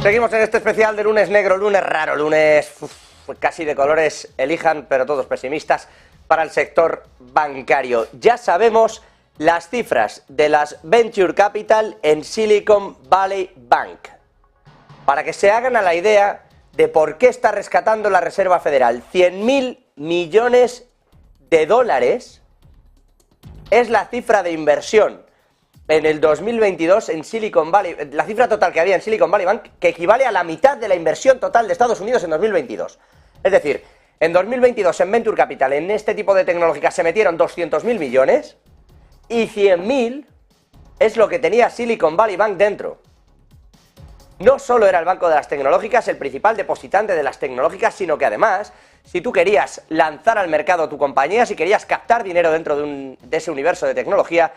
Seguimos en este especial de lunes negro, lunes raro, lunes casi de colores, elijan, pero todos pesimistas, para el sector bancario. Ya sabemos las cifras de las Venture Capital en Silicon Valley Bank. Para que se hagan a la idea de por qué está rescatando la Reserva Federal. 100.000 millones de dólares es la cifra de inversión en el 2022 en Silicon Valley, la cifra total que había en Silicon Valley Bank, que equivale a la mitad de la inversión total de Estados Unidos en 2022. Es decir, en 2022 en Venture Capital, en este tipo de tecnológicas, se metieron 200.000 millones y 100.000 es lo que tenía Silicon Valley Bank dentro. No solo era el banco de las tecnológicas el principal depositante de las tecnológicas, sino que además, si tú querías lanzar al mercado tu compañía, si querías captar dinero dentro de ese universo de tecnología,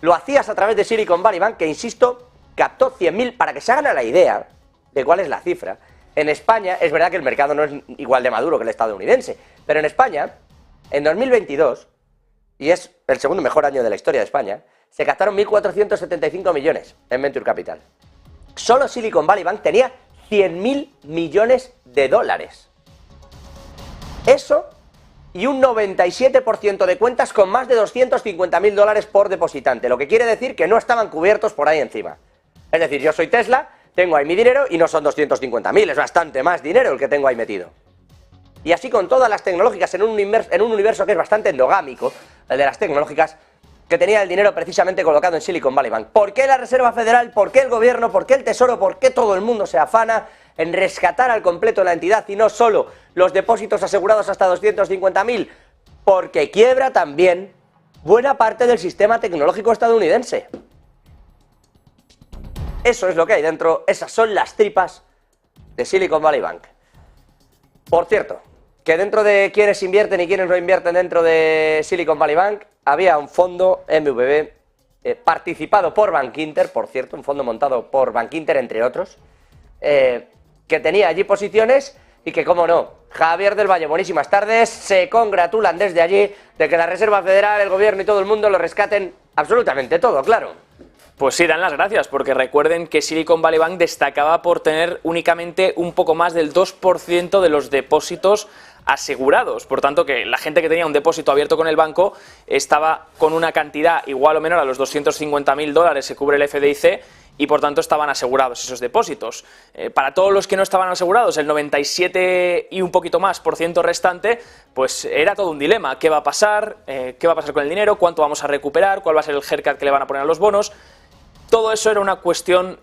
lo hacías a través de Silicon Valley Bank, que, insisto, captó 100.000, para que se hagan a la idea de cuál es la cifra. En España, es verdad que el mercado no es igual de maduro que el estadounidense, pero en España, en 2022, y es el segundo mejor año de la historia de España, se captaron 1.475 millones en Venture Capital. Solo Silicon Valley Bank tenía 100.000 millones de dólares. Eso y un 97% de cuentas con más de 250.000 dólares por depositante, lo que quiere decir que no estaban cubiertos por ahí encima. Es decir, yo soy Tesla, tengo ahí mi dinero y no son 250.000, es bastante más dinero el que tengo ahí metido. Y así con todas las tecnológicas en un universo que es bastante endogámico, el de las tecnológicas, que tenía el dinero precisamente colocado en Silicon Valley Bank. ¿Por qué la Reserva Federal? ¿Por qué el gobierno? ¿Por qué el Tesoro? ¿Por qué todo el mundo se afana en rescatar al completo la entidad y no solo los depósitos asegurados hasta 250.000? Porque quiebra también buena parte del sistema tecnológico estadounidense. Eso es lo que hay dentro, esas son las tripas de Silicon Valley Bank. Por cierto, que dentro de quienes invierten y quienes no invierten dentro de Silicon Valley Bank, había un fondo MVB participado por Bankinter, por cierto, un fondo montado por Bankinter, entre otros, que tenía allí posiciones y que, cómo no, Javier del Valle, buenísimas tardes, se congratulan desde allí de que la Reserva Federal, el gobierno y todo el mundo lo rescaten absolutamente todo, claro. Pues sí, dan las gracias, porque recuerden que Silicon Valley Bank destacaba por tener únicamente un poco más del 2% de los depósitos asegurados. Por tanto, que la gente que tenía un depósito abierto con el banco estaba con una cantidad igual o menor a los 250.000 dólares que cubre el FDIC y por tanto estaban asegurados esos depósitos. Para todos los que no estaban asegurados, el 97 y un poquito más por ciento restante, pues era todo un dilema. ¿Qué va a pasar? ¿Qué va a pasar con el dinero? ¿Cuánto vamos a recuperar? ¿Cuál va a ser el haircut que le van a poner a los bonos? Todo eso era una cuestión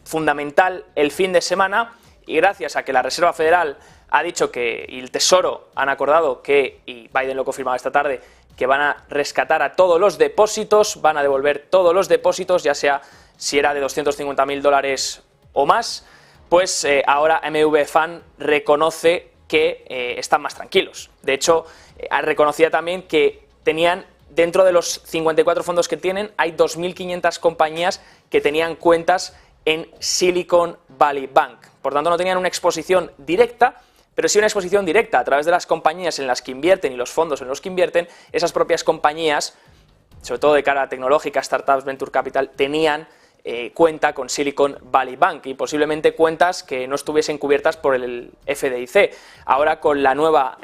fundamental el fin de semana, y gracias a que la Reserva Federal ha dicho que, y el Tesoro han acordado que, y Biden lo confirmaba esta tarde, que van a rescatar a todos los depósitos, van a devolver todos los depósitos, ya sea si era de 250.000 dólares o más, pues ahora MV Fan reconoce que están más tranquilos. De hecho, reconocía también que tenían, dentro de los 54 fondos que tienen, hay 2.500 compañías que tenían cuentas en Silicon Valley Bank. Por tanto, no tenían una exposición directa, pero sí una exposición directa a través de las compañías en las que invierten y los fondos en los que invierten. Esas propias compañías, sobre todo de cara a tecnológica, startups, venture capital, tenían cuenta con Silicon Valley Bank y posiblemente cuentas que no estuviesen cubiertas por el FDIC. Ahora con la nueva,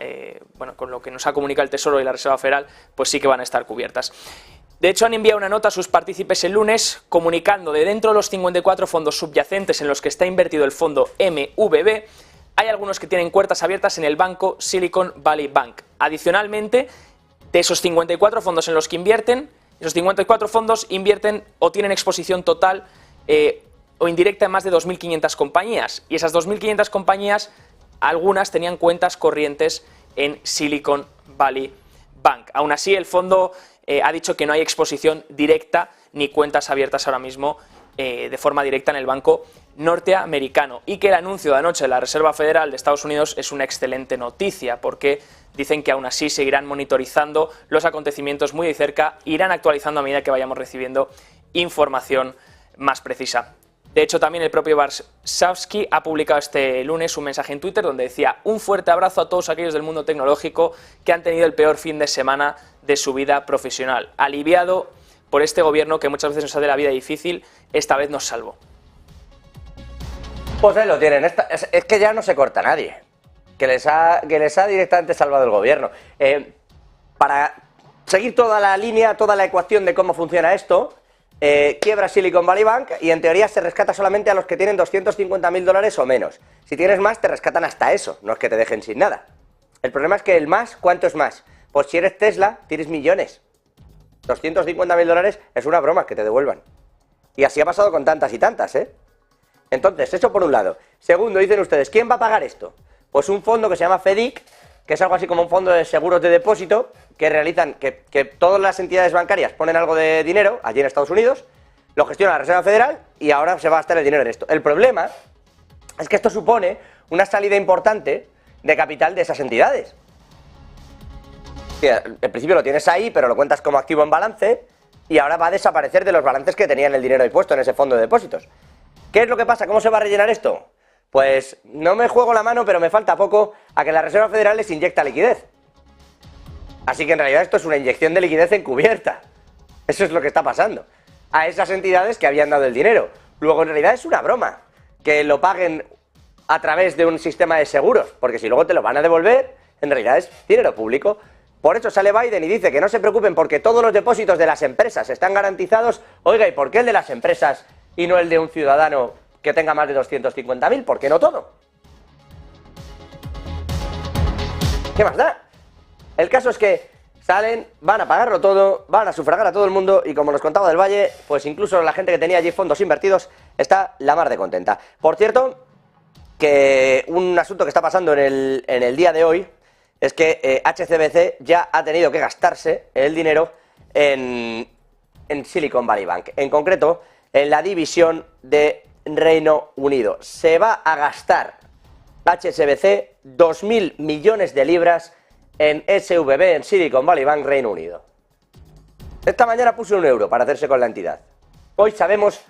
con lo que nos ha comunicado el Tesoro y la Reserva Federal, pues sí que van a estar cubiertas. De hecho, han enviado una nota a sus partícipes el lunes comunicando de dentro de los 54 fondos subyacentes en los que está invertido el fondo MVB, hay algunos que tienen cuentas abiertas en el banco Silicon Valley Bank. Adicionalmente, de esos 54 fondos en los que invierten, esos 54 fondos invierten o tienen exposición total o indirecta en más de 2.500 compañías. Y esas 2.500 compañías, algunas tenían cuentas corrientes en Silicon Valley Bank. Aún así, el fondo ha dicho que no hay exposición directa ni cuentas abiertas ahora mismo de forma directa en el banco norteamericano, y que el anuncio de anoche de la Reserva Federal de Estados Unidos es una excelente noticia, porque dicen que aún así seguirán monitorizando los acontecimientos muy de cerca, irán actualizando a medida que vayamos recibiendo información más precisa. De hecho, también el propio Varsavsky ha publicado este lunes un mensaje en Twitter donde decía: un fuerte abrazo a todos aquellos del mundo tecnológico que han tenido el peor fin de semana de su vida profesional. Aliviado por este gobierno que muchas veces nos hace la vida difícil, esta vez nos salvó. Pues ahí lo tienen. Es que ya no se corta nadie. Que les ha directamente salvado el gobierno. Para seguir toda la línea, toda la ecuación de cómo funciona esto, quiebra Silicon Valley Bank y en teoría se rescata solamente a los que tienen 250.000 dólares o menos. Si tienes más, te rescatan hasta eso, no es que te dejen sin nada. El problema es que el más, ¿cuánto es más? Pues si eres Tesla, tienes millones. 250.000 dólares es una broma que te devuelvan. Y así ha pasado con tantas y tantas, ¿eh? Entonces, eso por un lado. Segundo, dicen ustedes, ¿quién va a pagar esto? Pues un fondo que se llama FEDIC, que es algo así como un fondo de seguros de depósito, que realizan, que todas las entidades bancarias ponen algo de dinero allí en Estados Unidos, lo gestiona la Reserva Federal y ahora se va a gastar el dinero en esto. El problema es que esto supone una salida importante de capital de esas entidades. En principio lo tienes ahí, pero lo cuentas como activo en balance y ahora va a desaparecer de los balances que tenían el dinero ahí puesto en ese fondo de depósitos. ¿Qué es lo que pasa? ¿Cómo se va a rellenar esto? Pues no me juego la mano, pero me falta poco a que la Reserva Federal les inyecta liquidez. Así que en realidad esto es una inyección de liquidez encubierta. Eso es lo que está pasando. A esas entidades que habían dado el dinero. Luego en realidad es una broma que lo paguen a través de un sistema de seguros, porque si luego te lo van a devolver, en realidad es dinero público. Por eso sale Biden y dice que no se preocupen porque todos los depósitos de las empresas están garantizados. Oiga, ¿y por qué el de las empresas y no el de un ciudadano que tenga más de 250.000? ¿Por qué no todo? ¿Qué más da? El caso es que salen, van a pagarlo todo, van a sufragar a todo el mundo y como nos contaba del Valle, pues incluso la gente que tenía allí fondos invertidos está la mar de contenta. Por cierto, que un asunto que está pasando en el día de hoy es que HSBC ya ha tenido que gastarse el dinero en Silicon Valley Bank, en concreto en la división de Reino Unido. Se va a gastar HSBC 2.000 millones de libras en SVB, en Silicon Valley Bank, Reino Unido. Esta mañana puse €1 para hacerse con la entidad. Hoy sabemos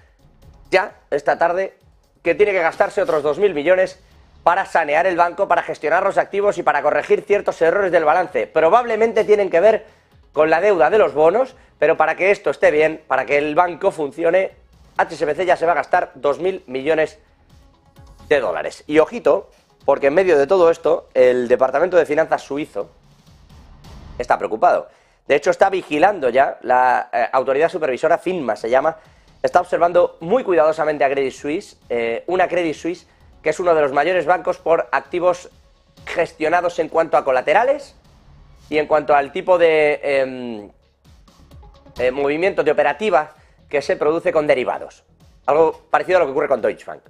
ya, esta tarde, que tiene que gastarse otros 2.000 millones para sanear el banco, para gestionar los activos y para corregir ciertos errores del balance. Probablemente tienen que ver con la deuda de los bonos, pero para que esto esté bien, para que el banco funcione, HSBC ya se va a gastar 2.000 millones de dólares. Y ojito, porque en medio de todo esto, el Departamento de Finanzas suizo está preocupado. De hecho, está vigilando ya, la autoridad supervisora, FINMA se llama, está observando muy cuidadosamente a Credit Suisse, una Credit Suisse que es uno de los mayores bancos por activos gestionados en cuanto a colaterales y en cuanto al tipo de movimiento de operativa que se produce con derivados. Algo parecido a lo que ocurre con Deutsche Bank.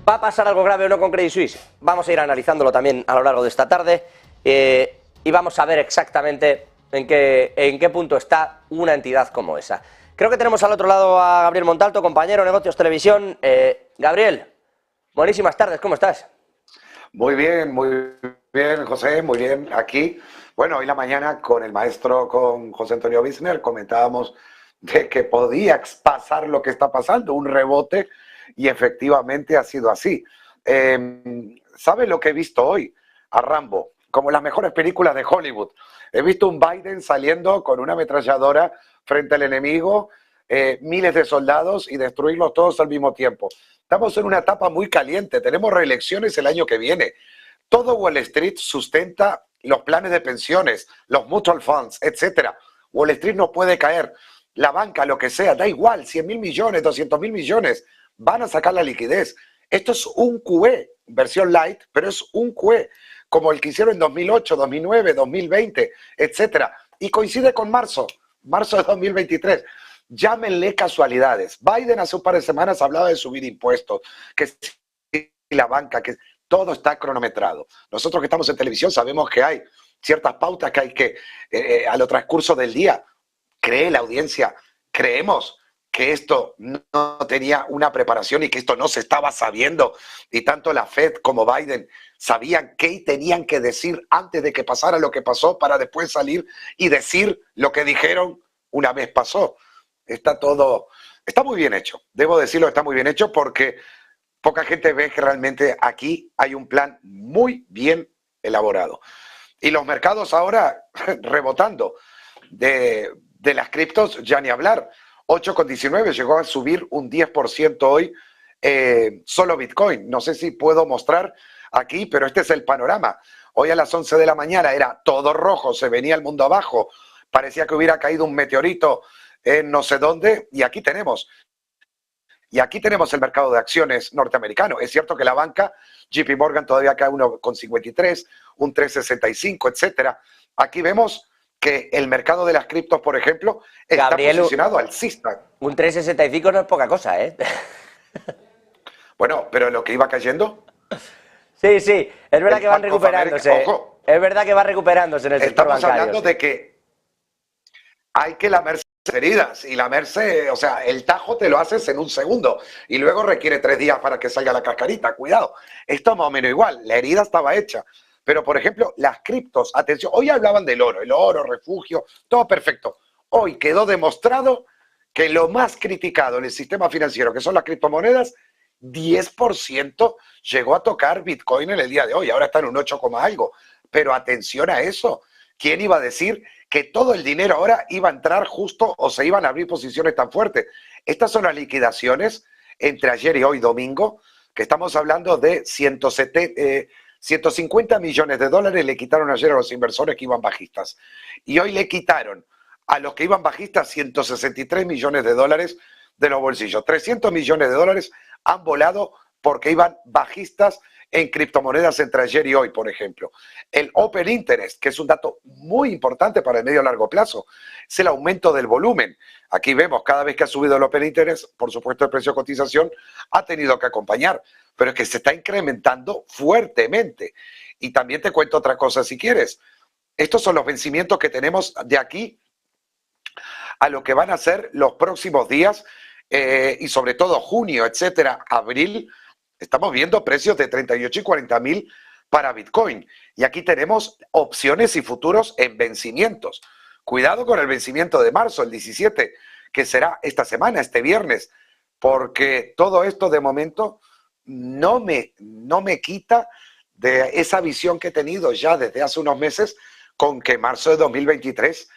¿Va a pasar algo grave o no con Credit Suisse? Vamos a ir analizándolo también a lo largo de esta tarde y vamos a ver exactamente en qué punto está una entidad como esa. Creo que tenemos al otro lado a Gabriel Montalto, compañero Negocios Televisión. Gabriel, buenísimas tardes, ¿cómo estás? Muy bien, José, muy bien. Aquí, bueno, hoy la mañana con el maestro, con José Antonio Wisner, comentábamos de que podía pasar lo que está pasando, un rebote, y efectivamente ha sido así. ¿Sabe lo que he visto hoy? A Rambo, como las mejores películas de Hollywood. He visto un Biden saliendo con una ametralladora frente al enemigo, miles de soldados y destruirlos todos al mismo tiempo. Estamos en una etapa muy caliente, tenemos reelecciones el año que viene. Todo Wall Street sustenta los planes de pensiones, los mutual funds, etc. Wall Street no puede caer. La banca, lo que sea, da igual, 100.000 millones, 200.000 millones, van a sacar la liquidez. Esto es un QE, versión light, pero es un QE, como el que hicieron en 2008, 2009, 2020, etc. Y coincide con marzo de 2023. Llámenle casualidades. Biden hace un par de semanas hablaba de subir impuestos, que la banca, que todo está cronometrado. Nosotros que estamos en televisión sabemos que hay ciertas pautas que hay que, a lo transcurso del día, cree la audiencia, creemos que esto no tenía una preparación y que esto no se estaba sabiendo, y tanto la Fed como Biden sabían qué tenían que decir antes de que pasara lo que pasó para después salir y decir lo que dijeron una vez pasó. Está muy bien hecho, debo decirlo, está muy bien hecho porque poca gente ve que realmente aquí hay un plan muy bien elaborado. Y los mercados ahora rebotando de las criptos, ya ni hablar. 8,19 llegó a subir un 10% hoy solo Bitcoin. No sé si puedo mostrar aquí, pero este es el panorama. Hoy a las 11 de la mañana era todo rojo, se venía el mundo abajo, parecía que hubiera caído un meteorito en no sé dónde, y aquí tenemos. Y aquí tenemos el mercado de acciones norteamericano. Es cierto que la banca, JP Morgan todavía cae 1,53, un 3,65, etcétera. Aquí vemos que el mercado de las criptos, por ejemplo, está Gabriel, posicionado alcista. un 3,65 no es poca cosa, ¿eh? Bueno, pero lo que iba cayendo. Sí, sí, es verdad El que van Bank of America, recuperándose. ojo. Es verdad que va recuperándose en el sector Estamos bancario. hablando de que hay que lamerse las heridas y lamerse, o sea, el tajo te lo haces en un segundo y luego requiere 3 días para que salga la cascarita. Cuidado, esto es más o menos igual, la herida estaba hecha. Pero, por ejemplo, las criptos, atención, hoy hablaban del oro, el oro, refugio, todo perfecto. Hoy quedó demostrado que lo más criticado en el sistema financiero, que son las criptomonedas, 10% llegó a tocar Bitcoin en el día de hoy. Ahora está en un 8, algo. Pero atención a eso. ¿Quién iba a decir que todo el dinero ahora iba a entrar justo o se iban a abrir posiciones tan fuertes? Estas son las liquidaciones entre ayer y hoy domingo, que estamos hablando de 150 millones de dólares le quitaron ayer a los inversores que iban bajistas. Y hoy le quitaron a los que iban bajistas 163 millones de dólares de los bolsillos. 300 millones de dólares han volado porque iban bajistas en criptomonedas entre ayer y hoy, por ejemplo. El Open Interest, que es un dato muy importante para el medio y largo plazo, es el aumento del volumen. Aquí vemos, cada vez que ha subido el Open Interest, por supuesto el precio de cotización ha tenido que acompañar, pero es que se está incrementando fuertemente. Y también te cuento otra cosa si quieres. Estos son los vencimientos que tenemos de aquí a lo que van a ser los próximos días y sobre todo junio, etcétera, abril. Estamos viendo precios de 38 y 40 mil para Bitcoin. Y aquí tenemos opciones y futuros en vencimientos. Cuidado con el vencimiento de marzo, el 17, que será esta semana, este viernes, porque todo esto de momento no me quita de esa visión que he tenido ya desde hace unos meses con que marzo de 2023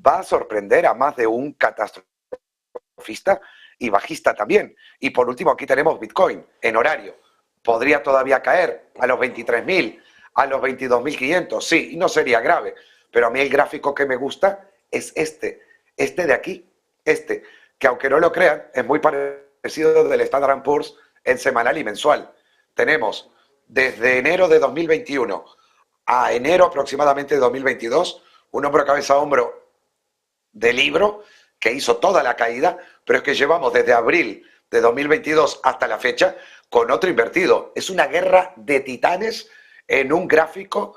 va a sorprender a más de un catastrofista y bajista también. Y por último, aquí tenemos Bitcoin en horario. Podría todavía caer a los 23.000, a los 22.500, sí, y no sería grave. Pero a mí el gráfico que me gusta es este de aquí, que aunque no lo crean, es muy parecido del Standard & Poor's en semanal y mensual. Tenemos desde enero de 2021 a enero aproximadamente de 2022, un hombro cabeza a hombro de libro que hizo toda la caída, pero es que llevamos desde abril de 2022 hasta la fecha con otro invertido. Es una guerra de titanes en un gráfico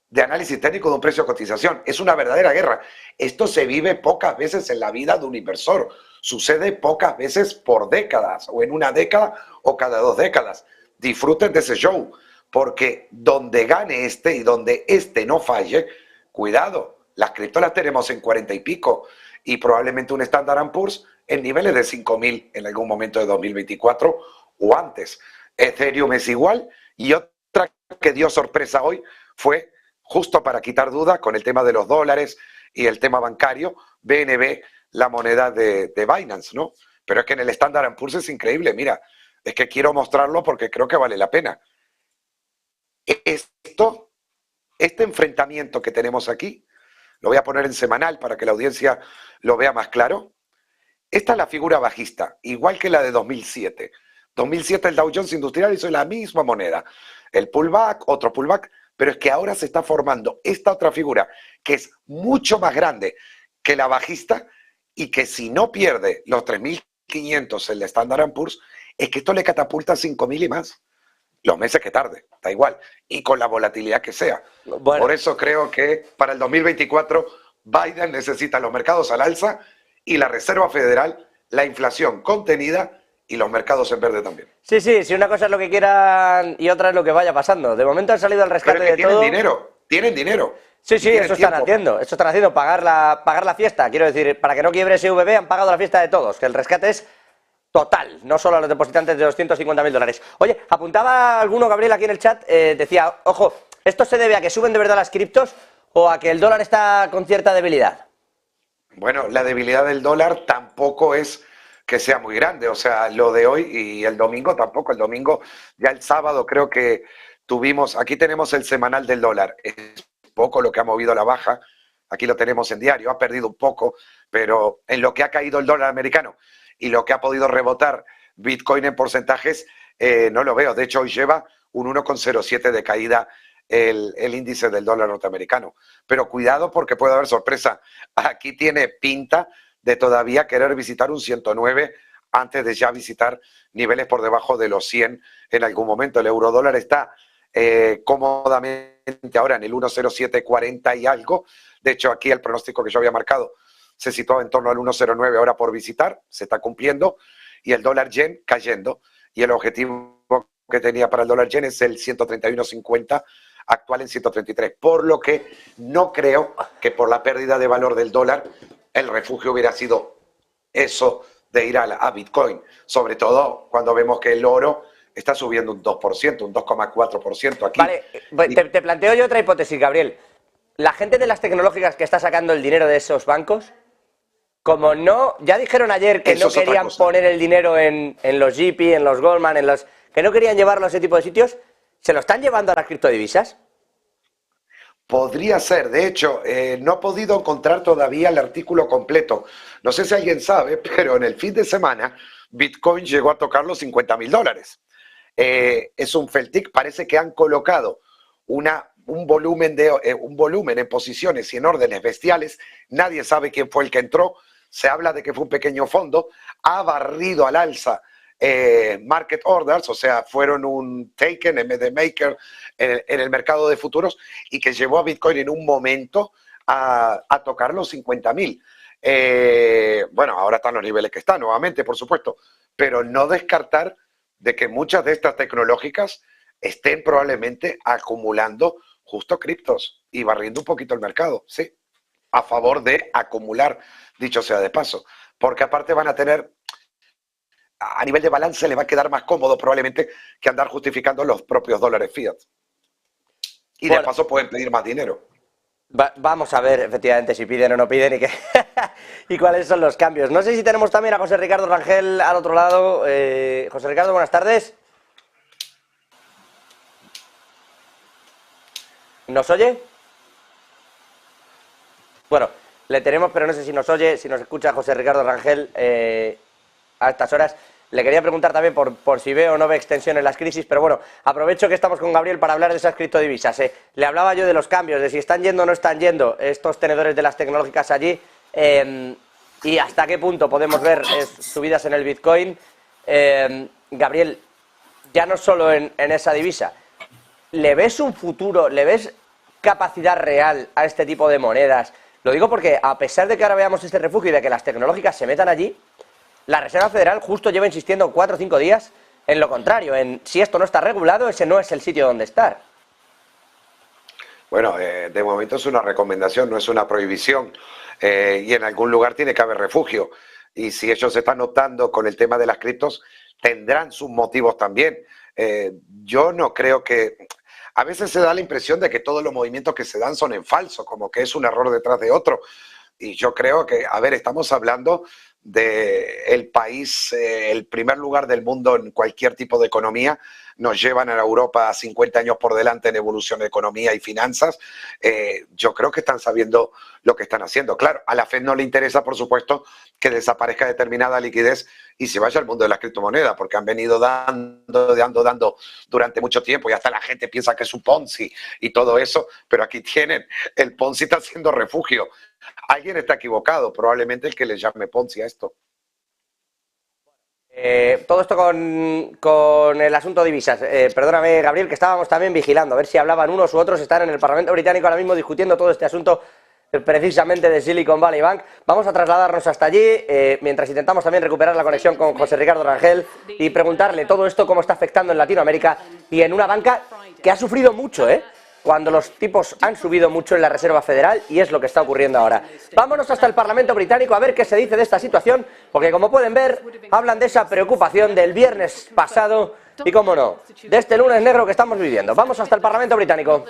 de análisis técnico de un precio de cotización. Es una verdadera guerra. Esto se vive pocas veces en la vida de un inversor. Sucede pocas veces por décadas, o en una década o cada 2 décadas. Disfruten de ese show, porque donde gane este y donde este no falle, cuidado, las criptos las tenemos en 40 y pico y probablemente un Standard & Poor's en niveles de 5.000 en algún momento de 2024 o antes. Ethereum es igual, y otra que dio sorpresa hoy fue, justo para quitar dudas con el tema de los dólares y el tema bancario, BNB, la moneda de Binance, ¿no? Pero es que en el Standard & Poor's es increíble, mira, es que quiero mostrarlo porque creo que vale la pena. Este enfrentamiento que tenemos aquí, lo voy a poner en semanal para que la audiencia lo vea más claro. Esta es la figura bajista, igual que la de 2007. 2007 el Dow Jones Industrial hizo la misma moneda. El pullback, otro pullback, pero es que ahora se está formando esta otra figura que es mucho más grande que la bajista y que si no pierde los 3.500 el de Standard & Poor's, es que esto le catapulta a 5.000 y más. Los meses que tarde, da igual. Y con la volatilidad que sea. Bueno. Por eso creo que para el 2024 Biden necesita los mercados al alza y la Reserva Federal, la inflación contenida y los mercados en verde también. Sí, sí, si una cosa es lo que quieran y otra es lo que vaya pasando. De momento han salido al rescate de todo. Tienen dinero. Sí, sí, eso están haciendo, pagar la fiesta. Quiero decir, para que no quiebre SVB han pagado la fiesta de todos, que el rescate es total, no solo a los depositantes de los 150.000 dólares. Oye, apuntaba alguno, Gabriel, aquí en el chat, decía, ojo, ¿esto se debe a que suben de verdad las criptos o a que el dólar está con cierta debilidad? Bueno, la debilidad del dólar tampoco es que sea muy grande. O sea, lo de hoy y el domingo tampoco. El domingo, ya el sábado creo que aquí tenemos el semanal del dólar. Es poco lo que ha movido la baja. Aquí lo tenemos en diario, ha perdido un poco, pero en lo que ha caído el dólar americano y lo que ha podido rebotar Bitcoin en porcentajes, no lo veo. De hecho, hoy lleva un 1,07 de caída el índice del dólar norteamericano. Pero cuidado porque puede haber sorpresa. Aquí tiene pinta de todavía querer visitar un 109 antes de ya visitar niveles por debajo de los 100 en algún momento. El euro dólar está cómodamente ahora en el 1,0740 y algo. De hecho, aquí el pronóstico que yo había marcado se situaba en torno al 1,09 ahora por visitar, se está cumpliendo, y el dólar yen cayendo. Y el objetivo que tenía para el dólar yen es el 131.50, actual en 133. Por lo que no creo que por la pérdida de valor del dólar el refugio hubiera sido eso de ir a Bitcoin. Sobre todo cuando vemos que el oro está subiendo un 2%, un 2,4% aquí. Vale, te planteo yo otra hipótesis, Gabriel. La gente de las tecnológicas que está sacando el dinero de esos bancos, como no, ya dijeron ayer que no querían poner el dinero en los JP, en los Goldman, que no querían llevarlo a ese tipo de sitios, ¿se lo están llevando a las criptodivisas? Podría ser. De hecho, no he podido encontrar todavía el artículo completo. No sé si alguien sabe, pero en el fin de semana Bitcoin llegó a tocar los $50.000. Es un Feltic, parece que han colocado un volumen en posiciones y en órdenes bestiales. Nadie sabe quién fue el que entró. Se habla de que fue un pequeño fondo. Ha barrido al alza market orders, o sea, fueron un taken en vez de maker en el mercado de futuros, y que llevó a Bitcoin en un momento a tocar los 50.000. Bueno, ahora están los niveles que están, nuevamente, por supuesto, pero no descartar de que muchas de estas tecnológicas estén probablemente acumulando justo criptos y barriendo un poquito el mercado, sí, a favor de acumular, dicho sea de paso, porque aparte van a tener, a nivel de balance le va a quedar más cómodo probablemente que andar justificando los propios dólares fiat. Y de paso pueden pedir más dinero. Vamos a ver efectivamente si piden o no piden y cuáles son los cambios. No sé si tenemos también a José Ricardo Rangel al otro lado. José Ricardo, buenas tardes. ¿Nos oye? Bueno, le tenemos, pero no sé si nos oye, si nos escucha José Ricardo Rangel a estas horas. Le quería preguntar también por si ve o no ve extensión en las crisis, pero bueno, aprovecho que estamos con Gabriel para hablar de esas criptodivisas. Le hablaba yo de los cambios, de si están yendo o no están yendo estos tenedores de las tecnológicas allí, y hasta qué punto podemos ver subidas en el Bitcoin. Gabriel, ya no solo en esa divisa, ¿le ves un futuro, le ves capacidad real a este tipo de monedas? Lo digo porque a pesar de que ahora veamos este refugio y de que las tecnológicas se metan allí, la Reserva Federal justo lleva insistiendo 4 o 5 días en lo contrario, en si esto no está regulado, ese no es el sitio donde estar. Bueno, de momento es una recomendación, no es una prohibición, y en algún lugar tiene que haber refugio. Y si ellos están optando con el tema de las criptos, tendrán sus motivos también. Yo no creo que... A veces se da la impresión de que todos los movimientos que se dan son en falso, como que es un error detrás de otro. Y yo creo que, a ver, estamos hablando del país, el primer lugar del mundo en cualquier tipo de economía. Nos llevan a Europa 50 años por delante en evolución de economía y finanzas. Yo creo que están sabiendo lo que están haciendo. Claro, a la Fed no le interesa, por supuesto, que desaparezca determinada liquidez y se vaya al mundo de las criptomonedas, porque han venido dando durante mucho tiempo, y hasta la gente piensa que es un Ponzi y todo eso, pero aquí tienen, el Ponzi está siendo refugio. Alguien está equivocado, probablemente el que le llame Ponzi a esto. Todo esto con el asunto de divisas. Perdóname, Gabriel, que estábamos también vigilando, a ver si hablaban unos u otros. Están en el Parlamento británico ahora mismo discutiendo todo este asunto precisamente de Silicon Valley Bank. Vamos a trasladarnos hasta allí, mientras intentamos también recuperar la conexión con José Ricardo Rangel y preguntarle todo esto cómo está afectando en Latinoamérica y en una banca que ha sufrido mucho, cuando los tipos han subido mucho en la Reserva Federal, y es lo que está ocurriendo ahora. Vámonos hasta el Parlamento británico a ver qué se dice de esta situación, porque como pueden ver, hablan de esa preocupación del viernes pasado y, cómo no, de este lunes negro que estamos viviendo. Vamos hasta el Parlamento británico.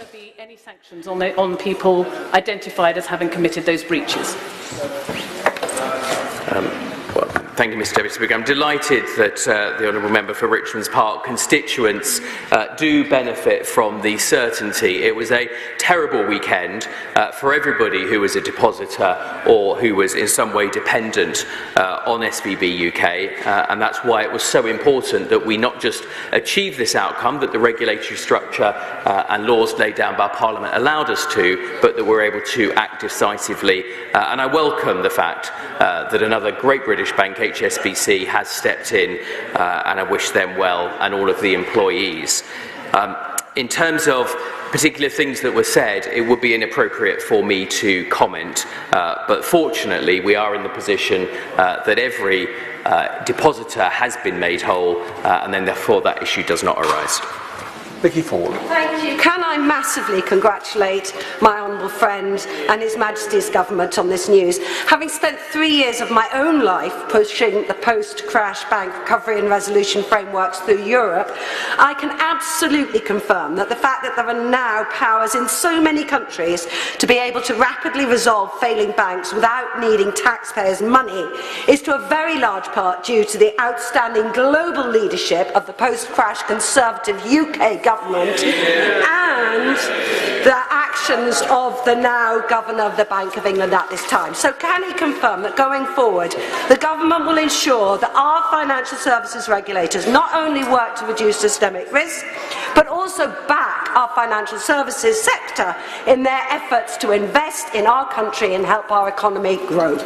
Thank you, Mr Deputy Speaker. I'm delighted that the Honourable Member for Richmond's Park constituents do benefit from the certainty. It was a terrible weekend for everybody who was a depositor or who was in some way dependent on SVB UK, and that's why it was so important that we not just achieve this outcome that the regulatory structure and laws laid down by Parliament allowed us to, but that we're able to act decisively. And I welcome the fact that another great British bank, HSBC, has stepped in, and I wish them well and all of the employees. In terms of particular things that were said, it would be inappropriate for me to comment, but fortunately we are in the position that every depositor has been made whole, and then therefore that issue does not arise. Vicky Ford. Thank you. Can I massively congratulate my honourable friend and His Majesty's government on this news? Having spent 3 years of my own life pushing the post-crash bank recovery and resolution frameworks through Europe, I can absolutely confirm that the fact that there are now powers in so many countries to be able to rapidly resolve failing banks without needing taxpayers' money is to a very large part due to the outstanding global leadership of the post-crash Conservative UK government and the actions of the now Governor of the Bank of England at this time. So can he confirm that going forward the government will ensure that our financial services regulators not only work to reduce systemic risk but also back our financial services sector in their efforts to invest in our country and help our economy grow?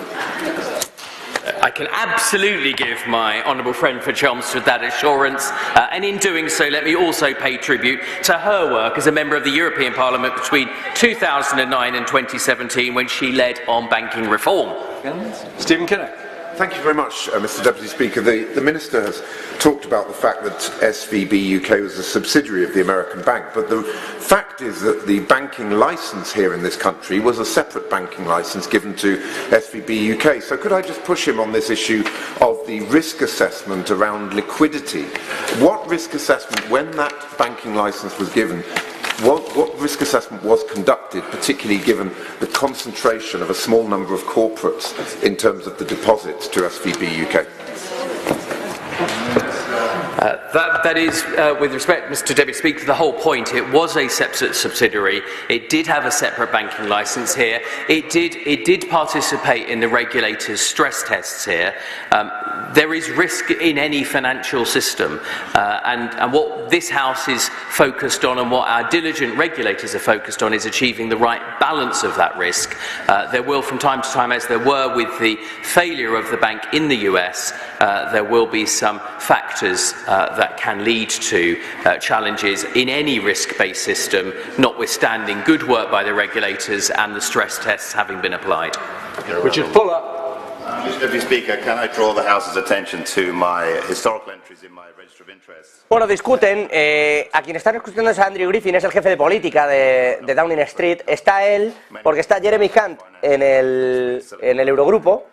I can absolutely give my honourable friend for Chelmsford that assurance, and in doing so let me also pay tribute to her work as a member of the European Parliament between 2009 and 2017 when she led on banking reform. Stephen Kinnock. Thank you very much, Mr Deputy Speaker. The Minister has talked about the fact that SVB UK was a subsidiary of the American bank, but the fact is that the banking licence here in this country was a separate banking licence given to SVB UK. So could I just push him on this issue of the risk assessment around liquidity? What risk assessment, when that banking licence was given, what risk assessment was conducted, particularly given the concentration of a small number of corporates in terms of the deposits to SVB UK? That is, with respect, Mr Deputy Speaker, the whole point. It was a separate subsidiary. It did have a separate banking licence here. It did participate in the regulator's stress tests here. There is risk in any financial system, and what this House is focused on and what our diligent regulators are focused on is achieving the right balance of that risk. There will, from time to time, as there were with the failure of the bank in the US, there will be some factors that can lead to challenges in any risk-based system, notwithstanding good work by the regulators and the stress tests having been applied. Richard Fuller. Mr Deputy Speaker, can I draw the House's attention to my historical entries in my register of interests? Bueno, discuten, a quien están escuchando es Andrew Griffin, es el jefe de política de Downing Street. Está él, porque está Jeremy Hunt en el Eurogrupo,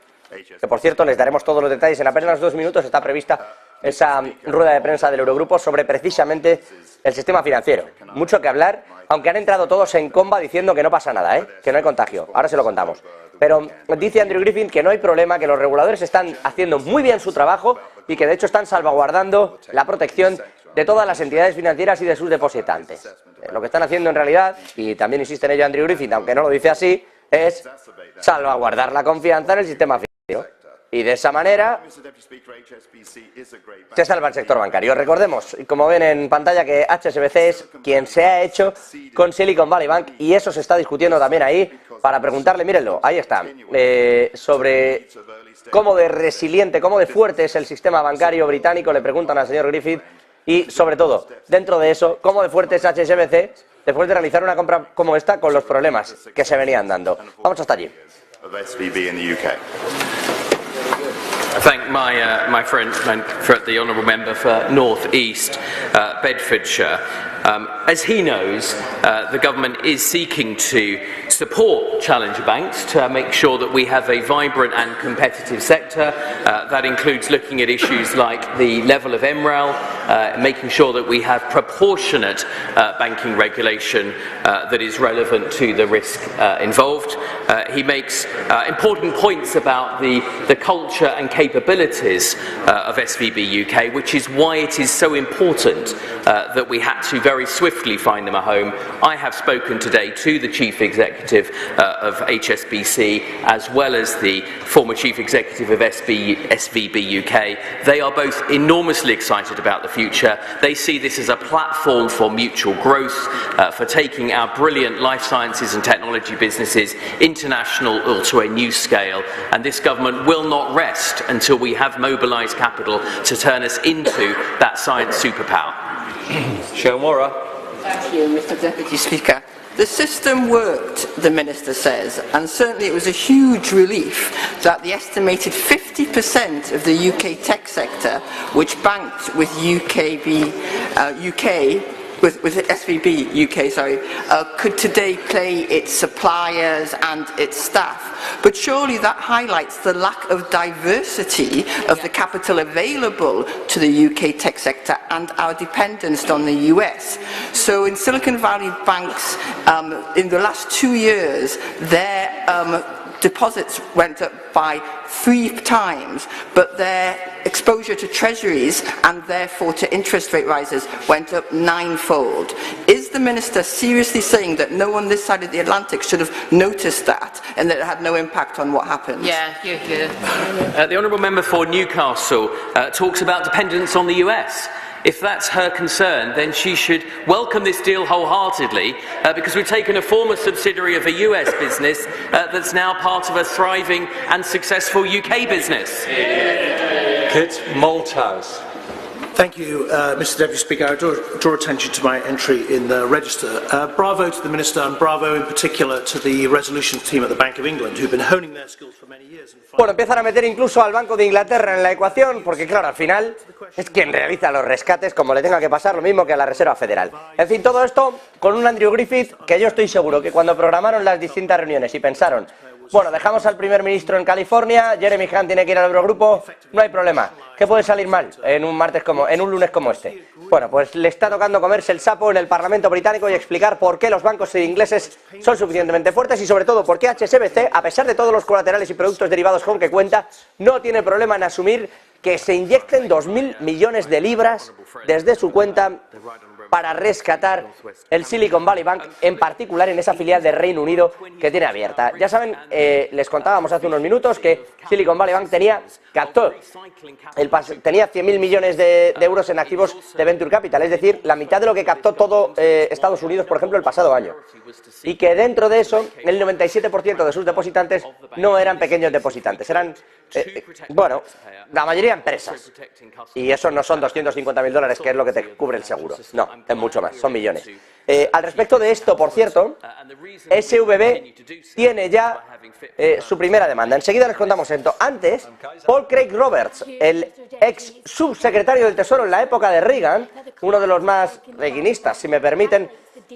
que por cierto les daremos todos los detalles en apenas 2 minutos. Está prevista esa rueda de prensa del Eurogrupo sobre precisamente el sistema financiero. Mucho que hablar, aunque han entrado todos en comba diciendo que no pasa nada, que no hay contagio. Ahora se lo contamos. Pero dice Andrew Griffin que no hay problema, que los reguladores están haciendo muy bien su trabajo y que de hecho están salvaguardando la protección de todas las entidades financieras y de sus depositantes. Lo que están haciendo en realidad, y también insiste en ello Andrew Griffin, aunque no lo dice así, es salvaguardar la confianza en el sistema financiero. Y de esa manera se salva el sector bancario. Recordemos, como ven en pantalla, que HSBC es quien se ha hecho con Silicon Valley Bank, y eso se está discutiendo también ahí para preguntarle, mírenlo, ahí está, sobre cómo de resiliente, cómo de fuerte es el sistema bancario británico, le preguntan al señor Griffith, y sobre todo, dentro de eso, cómo de fuerte es HSBC después de realizar una compra como esta con los problemas que se venían dando. Vamos hasta allí. I thank my friend, the Honourable Member for North East Bedfordshire. As he knows, the government is seeking to support challenger banks to make sure that we have a vibrant and competitive sector. That includes looking at issues like the level of MREL, making sure that we have proportionate banking regulation that is relevant to the risk involved. He makes important points about the culture and capabilities of SVB UK, which is why it is so important that we had to very swiftly find them a home. I have spoken today to the Chief Executive of HSBC as well as the former Chief Executive of SVB UK. They are both enormously excited about the future. They see this as a platform for mutual growth, for taking our brilliant life sciences and technology businesses international or to a new scale, and this government will not rest until we have mobilised capital to turn us into that science superpower. Sian Warra. Thank you, Mr. Deputy Speaker. The system worked, the Minister says, and certainly it was a huge relief that the estimated 50% of the UK tech sector, which banked with with SVB UK, could today pay its suppliers and its staff. But surely that highlights the lack of diversity of the capital available to the UK tech sector and our dependence on the US. So in Silicon Valley banks, in the last 2 years, their deposits went up by 3 times, but their exposure to treasuries and therefore to interest rate rises went up 9-fold. Is the Minister seriously saying that no one this side of the Atlantic should have noticed that and that it had no impact on what happened? The Honourable Member for Newcastle talks about dependence on the US. If that's her concern, then she should welcome this deal wholeheartedly, because we've taken a former subsidiary of a US business that's now part of a thriving and successful UK business. Kit Malthouse. Thank you, Mr. Deputy Speaker. I draw attention to my entry in the register. Bravo to the Minister and bravo in particular to the resolutions team at the Bank of England, who've been honing their skills for many years. Bueno, empiezan a meter incluso al Banco de Inglaterra en la ecuación, porque claro, al final es quien realiza los rescates, como le tenga que pasar lo mismo que a la Reserva Federal. En fin, todo esto con un Andrew Griffith que yo estoy seguro que cuando programaron las distintas reuniones y pensaron, bueno, dejamos al primer ministro en California, Jeremy Hunt tiene que ir al Eurogrupo, no hay problema. ¿Qué puede salir mal en un lunes como este? Bueno, pues le está tocando comerse el sapo en el Parlamento británico y explicar por qué los bancos ingleses son suficientemente fuertes y sobre todo por qué HSBC, a pesar de todos los colaterales y productos derivados con que cuenta, no tiene problema en asumir que se inyecten 2.000 millones de libras desde su cuenta para rescatar el Silicon Valley Bank, en particular en esa filial de Reino Unido que tiene abierta. Ya saben, les contábamos hace unos minutos que Silicon Valley Bank tenía 100.000 millones de euros en activos de Venture Capital, es decir, la mitad de lo que captó todo Estados Unidos, por ejemplo, el pasado año. Y que dentro de eso, el 97% de sus depositantes no eran pequeños depositantes, eran, bueno, la mayoría empresas. Y eso no son $250.000, que es lo que te cubre el seguro. No, es mucho más, son millones. Al respecto de esto, por cierto, SVB tiene ya su primera demanda. Enseguida les contamos esto. Antes, Paul Craig Roberts, el ex subsecretario del Tesoro en la época de Reagan, uno de los más reaganistas, si me permiten,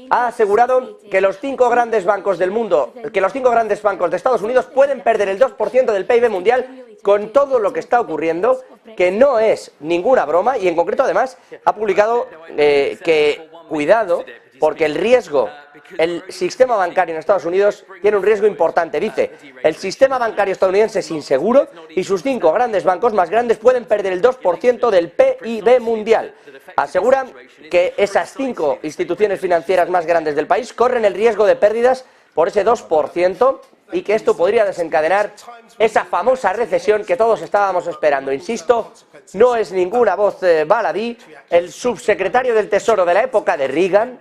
ha asegurado que los 5 grandes bancos del mundo, que los 5 grandes bancos de Estados Unidos pueden perder el 2% del PIB mundial con todo lo que está ocurriendo, que no es ninguna broma, y en concreto además ha publicado que, cuidado, porque el riesgo, el sistema bancario en Estados Unidos tiene un riesgo importante. Dice, el sistema bancario estadounidense es inseguro y sus 5 grandes bancos más grandes pueden perder el 2% del PIB mundial. Aseguran que esas 5 instituciones financieras más grandes del país corren el riesgo de pérdidas por ese 2% y que esto podría desencadenar esa famosa recesión que todos estábamos esperando. Insisto, no es ninguna voz baladí. El subsecretario del Tesoro de la época de Reagan,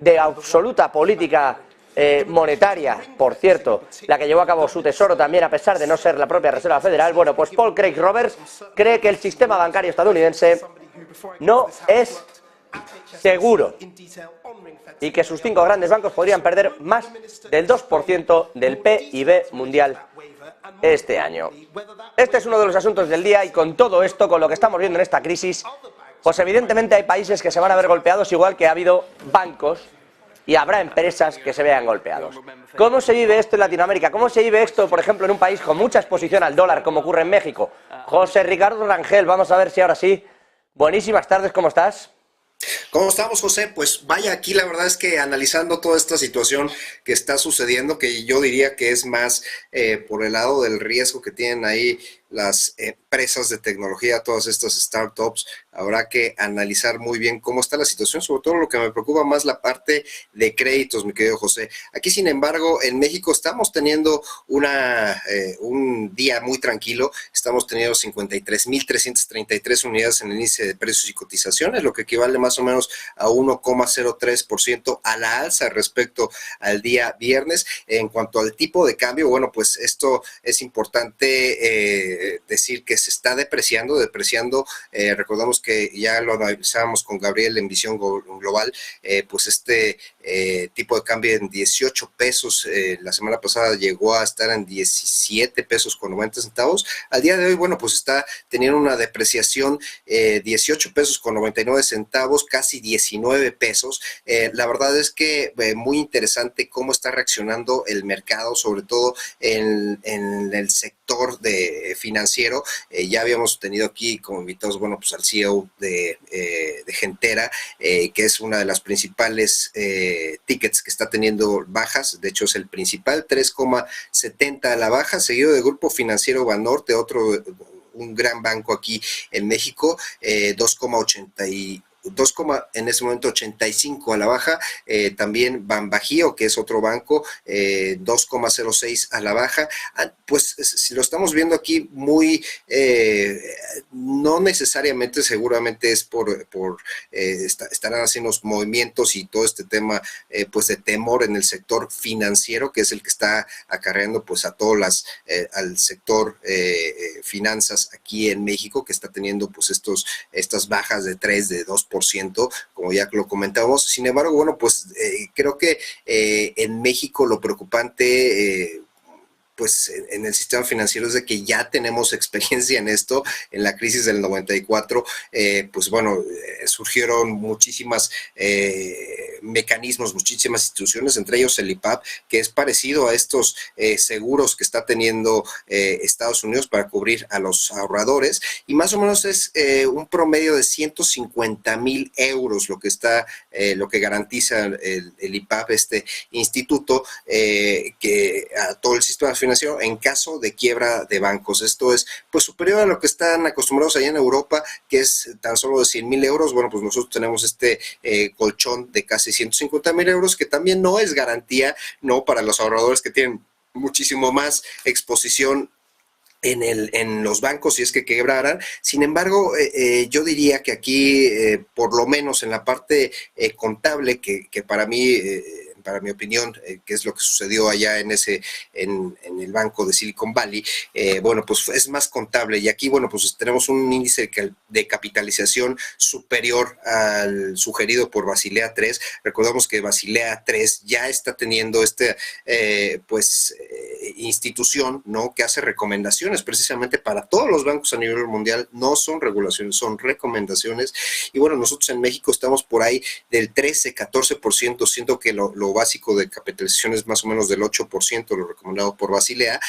de absoluta política monetaria, por cierto, la que llevó a cabo su Tesoro también, a pesar de no ser la propia Reserva Federal, bueno, pues Paul Craig Roberts cree que el sistema bancario estadounidense no es seguro y que sus 5 grandes bancos podrían perder más del 2% del PIB mundial este año. Este es uno de los asuntos del día y con todo esto, con lo que estamos viendo en esta crisis, pues evidentemente hay países que se van a ver golpeados, igual que ha habido bancos y habrá empresas que se vean golpeados. ¿Cómo se vive esto en Latinoamérica? ¿Cómo se vive esto, por ejemplo, en un país con mucha exposición al dólar, como ocurre en México? José Ricardo Rangel, vamos a ver si ahora sí. Buenísimas tardes, ¿cómo estás? ¿Cómo estamos, José? Pues vaya, aquí la verdad es que analizando toda esta situación que está sucediendo, que yo diría que es más por el lado del riesgo que tienen ahí las empresas de tecnología, todas estas startups, habrá que analizar muy bien cómo está la situación, sobre todo lo que me preocupa más la parte de créditos, mi querido José. Aquí, sin embargo, en México estamos teniendo un día muy tranquilo, estamos teniendo 53.333 unidades en el índice de precios y cotizaciones, lo que equivale más o menos a 1,03% a la alza respecto al día viernes. En cuanto al tipo de cambio, bueno, pues esto es importante decir que se está depreciando, recordamos que ya lo analizábamos con Gabriel en Visión Global, pues este tipo de cambio en 18 pesos, la semana pasada llegó a estar en 17 pesos con 90 centavos, al día de hoy, bueno, pues está teniendo una depreciación, 18 pesos con 99 centavos, casi 19 pesos, la verdad es que muy interesante cómo está reaccionando el mercado, sobre todo en el sector financiero. Ya habíamos tenido aquí como invitados, bueno, pues al CEO de Gentera, que es una de las principales tickets que está teniendo bajas, de hecho es el principal, 3,70 a la baja, seguido del Grupo Financiero Banorte, un gran banco aquí en México, 2,80 en ese momento 85 a la baja, también Banbajío, que es otro banco, 2,06 a la baja. Pues si lo estamos viendo aquí muy, no necesariamente, seguramente es estarán haciendo los movimientos y todo este tema pues de temor en el sector financiero, que es el que está acarreando pues a todas al sector finanzas aquí en México, que está teniendo pues estas bajas de 3, de 2%, como ya lo comentábamos. Sin embargo, bueno, pues creo que en México lo preocupante pues en el sistema financiero es de que ya tenemos experiencia en esto, en la crisis del 94, pues bueno, surgieron muchísimas mecanismos, muchísimas instituciones, entre ellos el IPAP, que es parecido a estos seguros que está teniendo Estados Unidos para cubrir a los ahorradores, y más o menos es un promedio de 150,000 euros lo que garantiza el IPAP, este instituto, que a todo el sistema financiero en caso de quiebra de bancos. Esto es pues superior a lo que están acostumbrados allá en Europa, que es tan solo de 100,000 euros. Bueno, pues nosotros tenemos este colchón de casi 150,000 euros, que también no es garantía, no, para los ahorradores que tienen muchísimo más exposición en los bancos si es que quebraran. Sin embargo, yo diría que aquí, por lo menos en la parte contable, que para mi opinión, que es lo que sucedió allá en el banco de Silicon Valley, bueno, pues es más contable, y aquí, bueno, pues tenemos un índice de capitalización superior al sugerido por Basilea 3. Recordamos que Basilea 3 ya está teniendo institución, ¿no?, que hace recomendaciones precisamente para todos los bancos a nivel mundial. No son regulaciones, son recomendaciones, y bueno, nosotros en México estamos por ahí del 13-14%, siento que lo básico de capitalización es más o menos del 8%, lo recomendado por Basilea.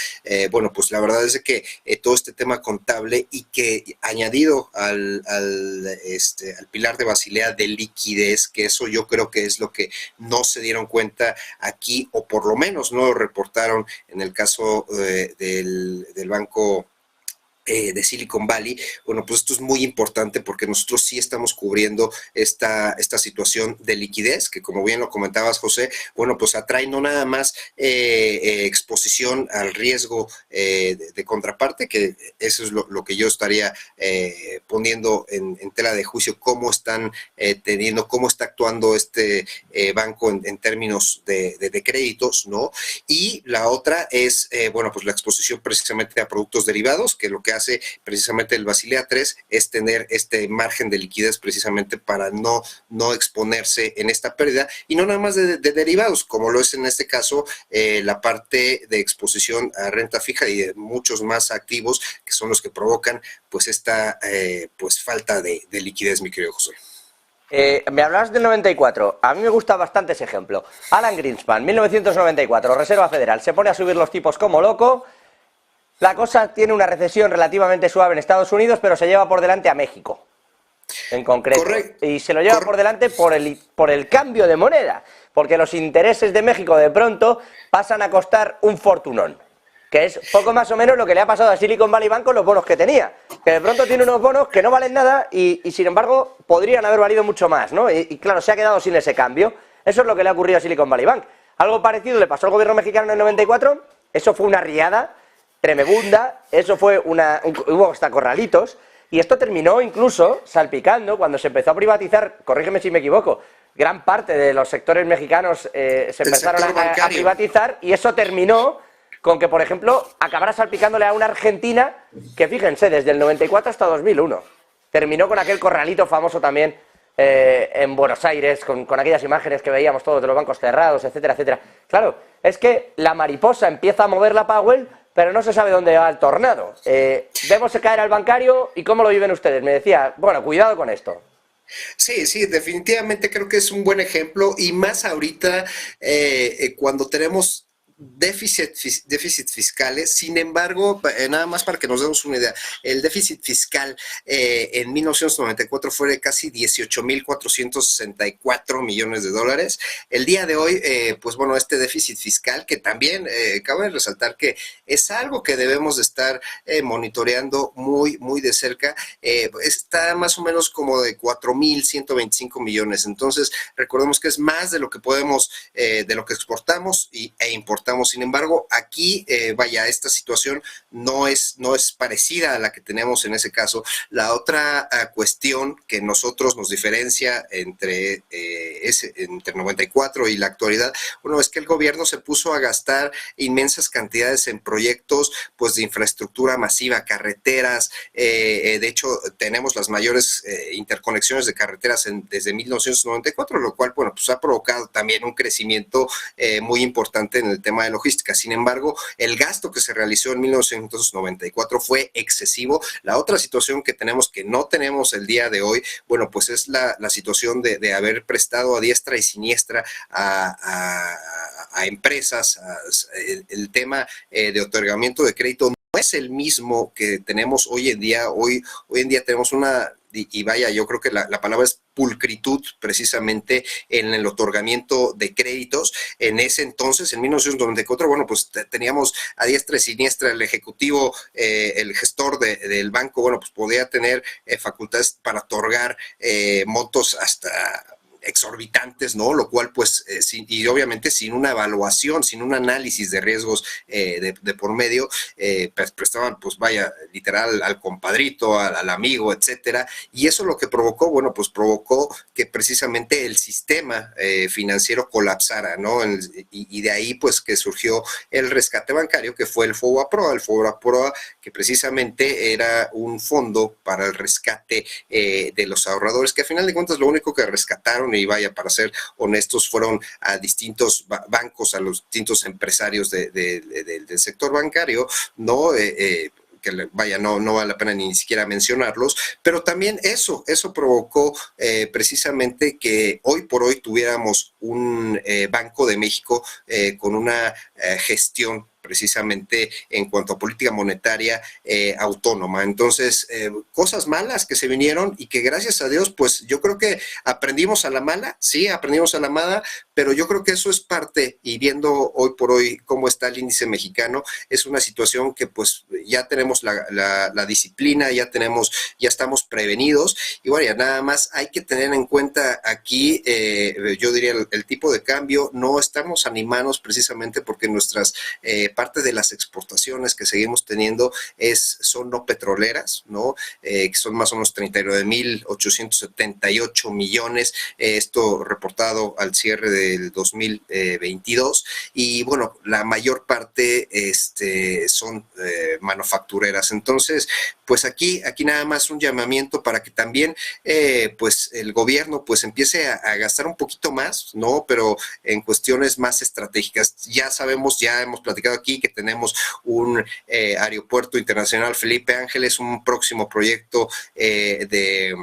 Bueno, pues la verdad es que todo este tema contable, y que añadido al pilar de Basilea de liquidez, que eso yo creo que es lo que no se dieron cuenta aquí, o por lo menos no lo reportaron en el caso del banco de Silicon Valley. Bueno, pues esto es muy importante porque nosotros sí estamos cubriendo esta situación de liquidez, que como bien lo comentabas, José, bueno, pues atrae no nada más exposición al riesgo de contraparte, que eso es lo que yo estaría poniendo en tela de juicio, cómo están cómo está actuando este banco en términos de créditos, ¿no? Y la otra es, bueno, pues la exposición precisamente a productos derivados, que lo que hace precisamente el Basilea 3 es tener este margen de liquidez precisamente para no exponerse en esta pérdida, y no nada más de derivados, como lo es en este caso la parte de exposición a renta fija y de muchos más activos, que son los que provocan pues esta falta de liquidez, mi querido José. Me hablabas del 94, a mí me gusta bastante ese ejemplo. Alan Greenspan, 1994, Reserva Federal, se pone a subir los tipos como loco. La cosa tiene una recesión relativamente suave en Estados Unidos, pero se lleva por delante a México. en concreto. Correcto. Y se lo lleva por delante por el cambio de moneda, porque los intereses de México de pronto pasan a costar un fortunón, que es poco más o menos lo que le ha pasado a Silicon Valley Bank con los bonos que tenía, que de pronto tiene unos bonos que no valen nada y sin embargo podrían haber valido mucho más, ¿no? Y claro, se ha quedado sin ese cambio. Eso es lo que le ha ocurrido a Silicon Valley Bank. Algo parecido le pasó al gobierno mexicano en el 94, eso fue una riada tremebunda, eso fue hubo hasta corralitos, y esto terminó incluso salpicando cuando se empezó a privatizar, corrígeme si me equivoco, gran parte de los sectores mexicanos se empezaron a privatizar, y eso terminó con que, por ejemplo, acabara salpicándole a una Argentina que, fíjense, desde el 94 hasta 2001, terminó con aquel corralito famoso también en Buenos Aires, con aquellas imágenes que veíamos todos de los bancos cerrados, etcétera, etcétera. Claro, es que la mariposa empieza a mover la Powell, pero no se sabe dónde va el tornado. Vemos caer al bancario, ¿y cómo lo viven ustedes? Me decía, bueno, cuidado con esto. Sí, sí, definitivamente creo que es un buen ejemplo, y más ahorita cuando tenemos déficit fiscales. Sin embargo, nada más para que nos demos una idea, el déficit fiscal en 1994 fue de casi 18.464 millones de dólares. El día de hoy, pues bueno, este déficit fiscal, que también cabe resaltar que es algo que debemos de estar monitoreando muy, muy de cerca, está más o menos como de 4.125 millones. Entonces, recordemos que es más de lo que podemos, de lo que exportamos e importamos. Sin embargo, aquí, vaya, esta situación no es parecida a la que tenemos en ese caso. La otra cuestión que nosotros nos diferencia entre 94 y la actualidad, bueno, es que el gobierno se puso a gastar inmensas cantidades en proyectos, pues, de infraestructura masiva, carreteras. De hecho, tenemos las mayores interconexiones de carreteras desde 1994, lo cual, bueno, pues ha provocado también un crecimiento muy importante en el tema de logística. Sin embargo, el gasto que se realizó en 1994 fue excesivo. La otra situación que tenemos, que no tenemos el día de hoy, bueno, pues es la situación de haber prestado a diestra y siniestra a empresas. El tema de otorgamiento de crédito no es el mismo que tenemos hoy en día. Hoy en día tenemos una, y vaya, yo creo que la palabra es pulcritud, precisamente en el otorgamiento de créditos. En ese entonces, en 1994, bueno, pues teníamos a diestra y siniestra el ejecutivo, el gestor del banco, bueno, pues podía tener facultades para otorgar montos hasta exorbitantes, ¿no? Lo cual, pues, y obviamente sin una evaluación, sin un análisis de riesgos de por medio, pues prestaban, pues vaya, literal al compadrito, al amigo, etcétera. Y eso lo que provocó, bueno, pues provocó que precisamente el sistema financiero colapsara, ¿no? Y de ahí, pues, que surgió el rescate bancario, que fue el FOBAPROA. El FOBAPROA, que precisamente era un fondo para el rescate de los ahorradores, que a final de cuentas lo único que rescataron, y vaya, para ser honestos, fueron a distintos bancos, a los distintos empresarios del sector bancario, ¿no? Que vaya, no vale la pena ni siquiera mencionarlos, pero también eso provocó precisamente que hoy por hoy tuviéramos un Banco de México con una gestión precisamente en cuanto a política monetaria autónoma. Entonces, cosas malas que se vinieron y que gracias a Dios, pues yo creo que aprendimos a la mala, sí, aprendimos a la mala, pero yo creo que eso es parte, y viendo hoy por hoy cómo está el índice mexicano, es una situación que pues ya tenemos la disciplina, ya estamos prevenidos, y bueno, ya nada más hay que tener en cuenta aquí, yo diría el tipo de cambio. No estamos animados precisamente porque nuestras parte de las exportaciones que seguimos teniendo son no petroleras, ¿no? Que son más o menos 39.878 millones, esto reportado al cierre del 2022, y bueno, la mayor parte son manufactureras. Entonces, pues aquí nada más un llamamiento para que también pues el gobierno pues empiece a gastar un poquito más, ¿no? Pero en cuestiones más estratégicas. Ya sabemos, ya hemos platicado aquí que tenemos un aeropuerto internacional Felipe Ángeles, un próximo proyecto de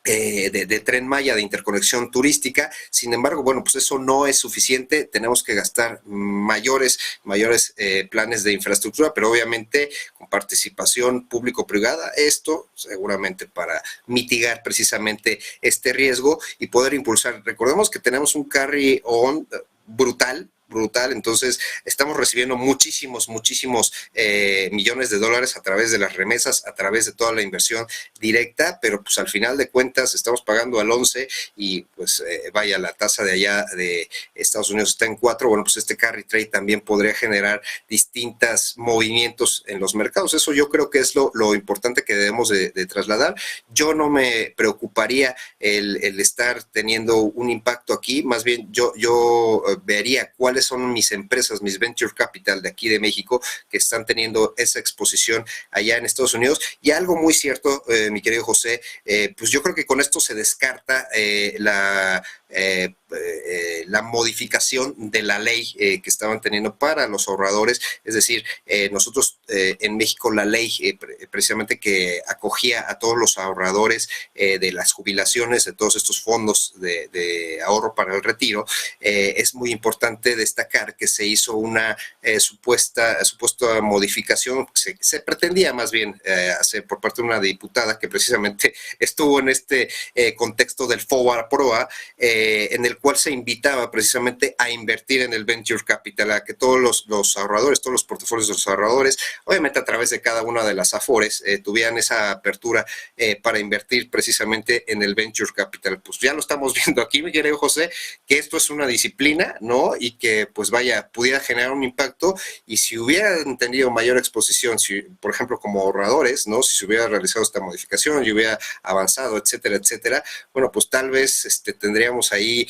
de Tren Maya, de interconexión turística. Sin embargo, bueno, pues eso no es suficiente, tenemos que gastar mayores planes de infraestructura, pero obviamente con participación público-privada, esto seguramente para mitigar precisamente este riesgo y poder impulsar. Recordemos que tenemos un carry on brutal, entonces estamos recibiendo muchísimos millones de dólares a través de las remesas, a través de toda la inversión directa, pero pues al final de cuentas estamos pagando al 11 y pues vaya, la tasa de allá de Estados Unidos está en 4, bueno, pues este carry trade también podría generar distintos movimientos en los mercados. Eso yo creo que es lo importante que debemos de trasladar. Yo no me preocuparía el estar teniendo un impacto aquí, más bien yo vería cuáles son mis empresas, mis venture capital de aquí de México que están teniendo esa exposición allá en Estados Unidos. Y algo muy cierto, mi querido José, pues yo creo que con esto se descarta la modificación de la ley que estaban teniendo para los ahorradores. Es decir, nosotros en México la ley precisamente que acogía a todos los ahorradores de las jubilaciones, de todos estos fondos de ahorro para el retiro, es muy importante destacar que se hizo una supuesta modificación, se pretendía más bien hacer por parte de una diputada que precisamente estuvo en este contexto del FOBA-PROA, en el cual se invitaba precisamente a invertir en el venture capital, a que todos los ahorradores, todos los portafolios de los ahorradores, obviamente a través de cada una de las AFORES, tuvieran esa apertura para invertir precisamente en el venture capital. Pues ya lo estamos viendo aquí, mi querido José, que esto es una disciplina, ¿no? Y que pues vaya, pudiera generar un impacto, y si hubieran tenido mayor exposición, si, por ejemplo, como ahorradores, ¿no? Si se hubiera realizado esta modificación y hubiera avanzado, etcétera, bueno, pues tal vez tendríamos ahí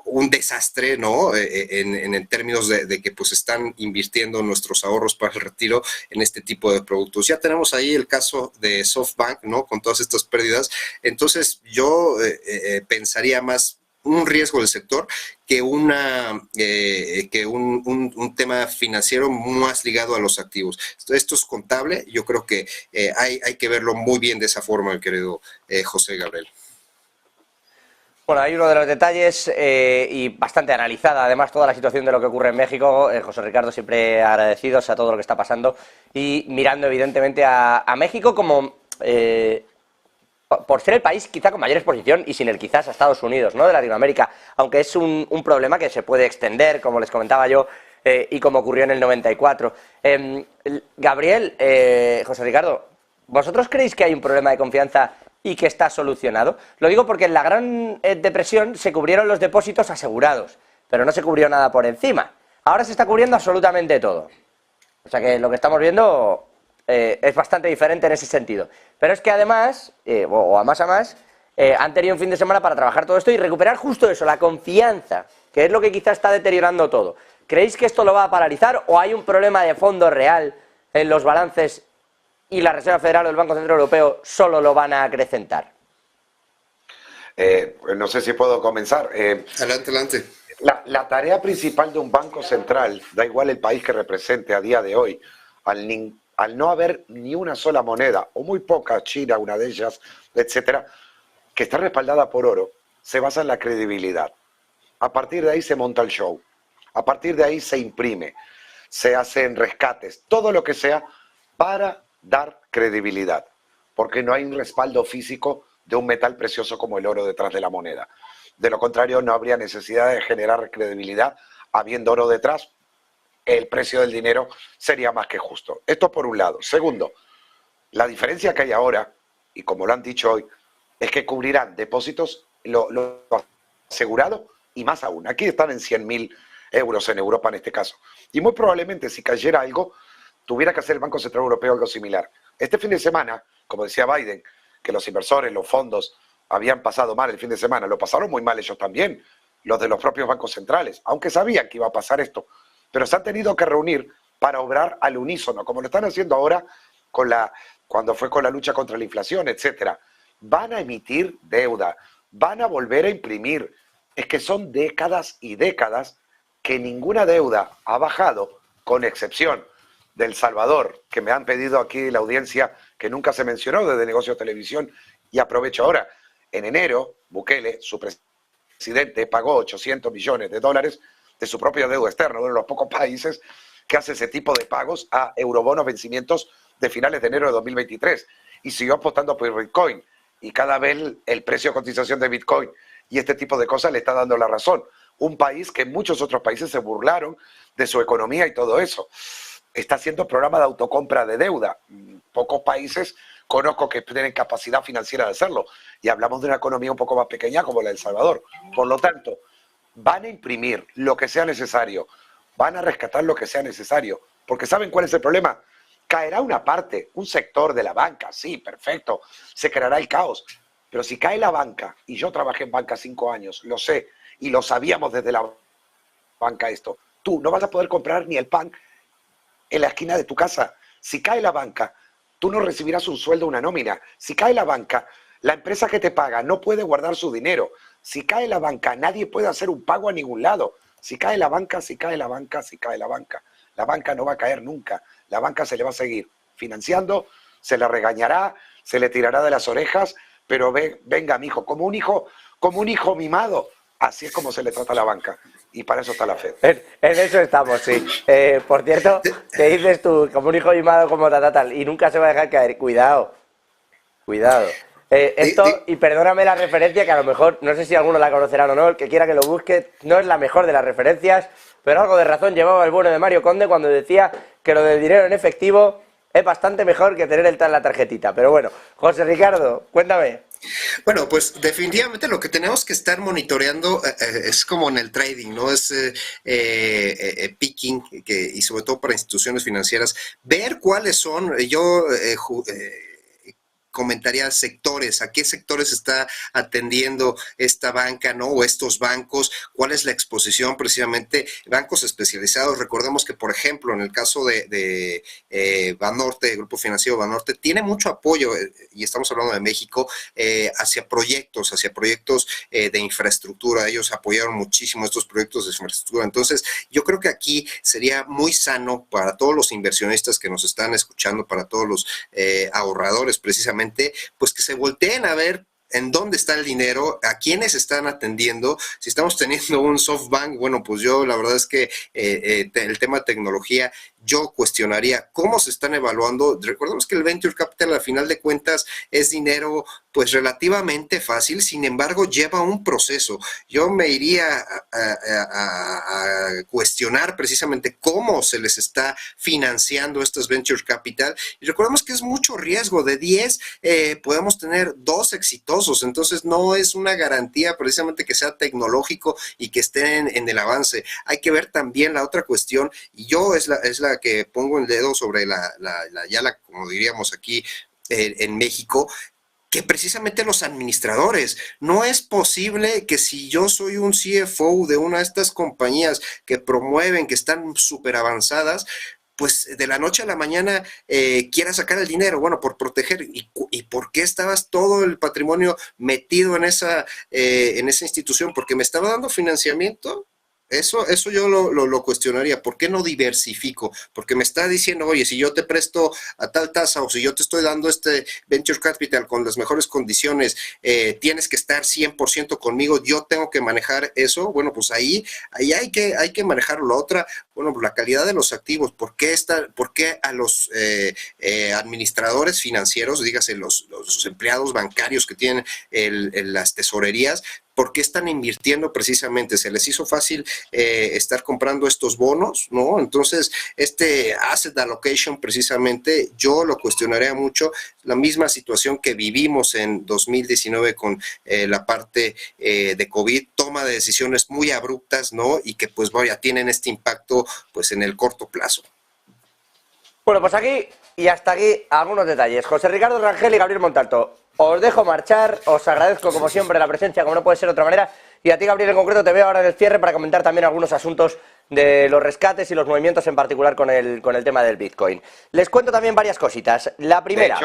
un desastre, ¿no? En términos de que pues están invirtiendo nuestros ahorros para el retiro en este tipo de productos. Ya tenemos ahí el caso de SoftBank, ¿no? Con todas estas pérdidas. Entonces yo pensaría más un riesgo del sector que un tema financiero más ligado a los activos. Esto es contable, yo creo que hay que verlo muy bien de esa forma, mi querido José Gabriel. Bueno, hay uno de los detalles y bastante analizada, además, toda la situación de lo que ocurre en México. José Ricardo, siempre agradecidos a todo lo que está pasando y mirando, evidentemente, a México como, por ser el país quizá con mayor exposición y sin el quizás a Estados Unidos, ¿no?, de Latinoamérica, aunque es un problema que se puede extender, como les comentaba yo, y como ocurrió en el 94. Gabriel, José Ricardo, ¿vosotros creéis que hay un problema de confianza y que está solucionado? Lo digo porque en la Gran Depresión se cubrieron los depósitos asegurados, pero no se cubrió nada por encima. Ahora se está cubriendo absolutamente todo. O sea que lo que estamos viendo es bastante diferente en ese sentido. Pero es que además, o a más, han tenido un fin de semana para trabajar todo esto y recuperar justo eso, la confianza, que es lo que quizá está deteriorando todo. ¿Creéis que esto lo va a paralizar o hay un problema de fondo real en los balances y la Reserva Federal o el Banco Central Europeo solo lo van a acrecentar? No sé si puedo comenzar. Adelante. La tarea principal de un banco central, da igual el país que represente a día de hoy, al no haber ni una sola moneda, o muy poca, China, una de ellas, etcétera, que está respaldada por oro, se basa en la credibilidad. A partir de ahí se monta el show. A partir de ahí se imprime, se hacen rescates, todo lo que sea para dar credibilidad, porque no hay un respaldo físico de un metal precioso como el oro detrás de la moneda. De lo contrario, no habría necesidad de generar credibilidad. Habiendo oro detrás, el precio del dinero sería más que justo. Esto por un lado. Segundo, la diferencia que hay ahora, y como lo han dicho hoy, es que cubrirán depósitos, lo asegurado y más aún. Aquí están en 100.000 euros en Europa en este caso. Y muy probablemente si cayera algo, tuviera que hacer el Banco Central Europeo algo similar. Este fin de semana, como decía Biden, que los inversores, los fondos habían pasado mal el fin de semana, lo pasaron muy mal ellos también, los de los propios bancos centrales, aunque sabían que iba a pasar esto, pero se han tenido que reunir para obrar al unísono, como lo están haciendo ahora cuando fue con la lucha contra la inflación, etcétera. Van a emitir deuda, van a volver a imprimir. Es que son décadas y décadas que ninguna deuda ha bajado, con excepción de El Salvador, que me han pedido aquí la audiencia que nunca se mencionó desde Negocios Televisión, y aprovecho ahora. En enero, Bukele, su presidente, pagó 800 millones de dólares de su propia deuda externa, uno de los pocos países que hace ese tipo de pagos a eurobonos vencimientos de finales de enero de 2023. Y siguió apostando por Bitcoin. Y cada vez el precio de cotización de Bitcoin y este tipo de cosas le está dando la razón. Un país que muchos otros países se burlaron de su economía y todo eso. Está haciendo programa de autocompra de deuda. Pocos países conozco que tienen capacidad financiera de hacerlo. Y hablamos de una economía un poco más pequeña como la de El Salvador. Por lo tanto, van a imprimir lo que sea necesario. Van a rescatar lo que sea necesario. Porque ¿saben cuál es el problema? Caerá una parte, un sector de la banca, sí, perfecto, se creará el caos. Pero si cae la banca, y yo trabajé en banca 5 años, lo sé, y lo sabíamos desde la banca esto, tú no vas a poder comprar ni el pan en la esquina de tu casa. Si cae la banca, tú no recibirás un sueldo, una nómina. Si cae la banca, la empresa que te paga no puede guardar su dinero. Si cae la banca, nadie puede hacer un pago a ningún lado. Si cae la banca, si cae la banca, si cae la banca. La banca no va a caer nunca. La banca se le va a seguir financiando, se le regañará, se le tirará de las orejas, pero venga, mijo, como un hijo mimado. Así es como se le trata a la banca. Y para eso está la FED. En eso estamos, sí. Por cierto, ¿qué dices tú? Como un hijo mimado, como tal, y nunca se va a dejar caer. Cuidado. Cuidado. Y perdóname la referencia, que a lo mejor, no sé si alguno la conocerá o no, el que quiera que lo busque, no es la mejor de las referencias, pero algo de razón llevaba el bueno de Mario Conde cuando decía que lo del dinero en efectivo es bastante mejor que tener la tarjetita. Pero bueno, José Ricardo, cuéntame. Bueno, pues definitivamente lo que tenemos que estar monitoreando es como en el trading, ¿no? Es picking, y sobre todo para instituciones financieras, ver cuáles son, comentaría sectores, a qué sectores está atendiendo esta banca, ¿no? O estos bancos, cuál es la exposición precisamente, bancos especializados. Recordemos que, por ejemplo, en el caso de Banorte, Grupo Financiero Banorte, tiene mucho apoyo, y estamos hablando de México, hacia proyectos de infraestructura. Ellos apoyaron muchísimo estos proyectos de infraestructura. Entonces, yo creo que aquí sería muy sano para todos los inversionistas que nos están escuchando, para todos los ahorradores precisamente, pues que se volteen a ver en dónde está el dinero, a quiénes están atendiendo. Si estamos teniendo un SoftBank, bueno, pues yo la verdad es que el tema de tecnología, yo cuestionaría cómo se están evaluando. Recordemos que el Venture Capital, al final de cuentas, es dinero pues relativamente fácil, sin embargo lleva un proceso. Yo me iría a cuestionar precisamente cómo se les está financiando estos Venture Capital, y recordemos que es mucho riesgo. De 10 podemos tener 2 exitosos, entonces no es una garantía precisamente que sea tecnológico y que estén en el avance. Hay que ver también la otra cuestión, y yo es la que pongo el dedo sobre como diríamos aquí en México, que precisamente los administradores, no es posible que si yo soy un CFO de una de estas compañías que promueven, que están súper avanzadas, pues de la noche a la mañana quiera sacar el dinero, bueno, por proteger. ¿Y por qué estabas todo el patrimonio metido en esa institución? ¿Porque me estaba dando financiamiento? Eso yo lo cuestionaría. ¿Por qué no diversifico? Porque me está diciendo, oye, si yo te presto a tal tasa, o si yo te estoy dando este Venture Capital con las mejores condiciones, tienes que estar 100% conmigo, yo tengo que manejar eso. Bueno, pues ahí hay que manejarlo. La otra, bueno, pues la calidad de los activos. ¿Por qué a los administradores financieros, dígase los empleados bancarios que tienen las tesorerías, ¿por qué están invirtiendo precisamente? ¿Se les hizo fácil estar comprando estos bonos? ¿No? Entonces, este asset allocation precisamente, yo lo cuestionaría mucho. La misma situación que vivimos en 2019 con la parte de COVID, toma de decisiones muy abruptas, ¿no? Y que pues vaya, tienen este impacto pues en el corto plazo. Bueno, pues aquí y hasta aquí algunos detalles. José Ricardo Rangel y Gabriel Montalto, os dejo marchar, os agradezco como siempre la presencia, como no puede ser de otra manera, y a ti, Gabriel, en concreto te veo ahora en el cierre para comentar también algunos asuntos de los rescates y los movimientos, en particular con el tema del Bitcoin. Les cuento también varias cositas. La primera,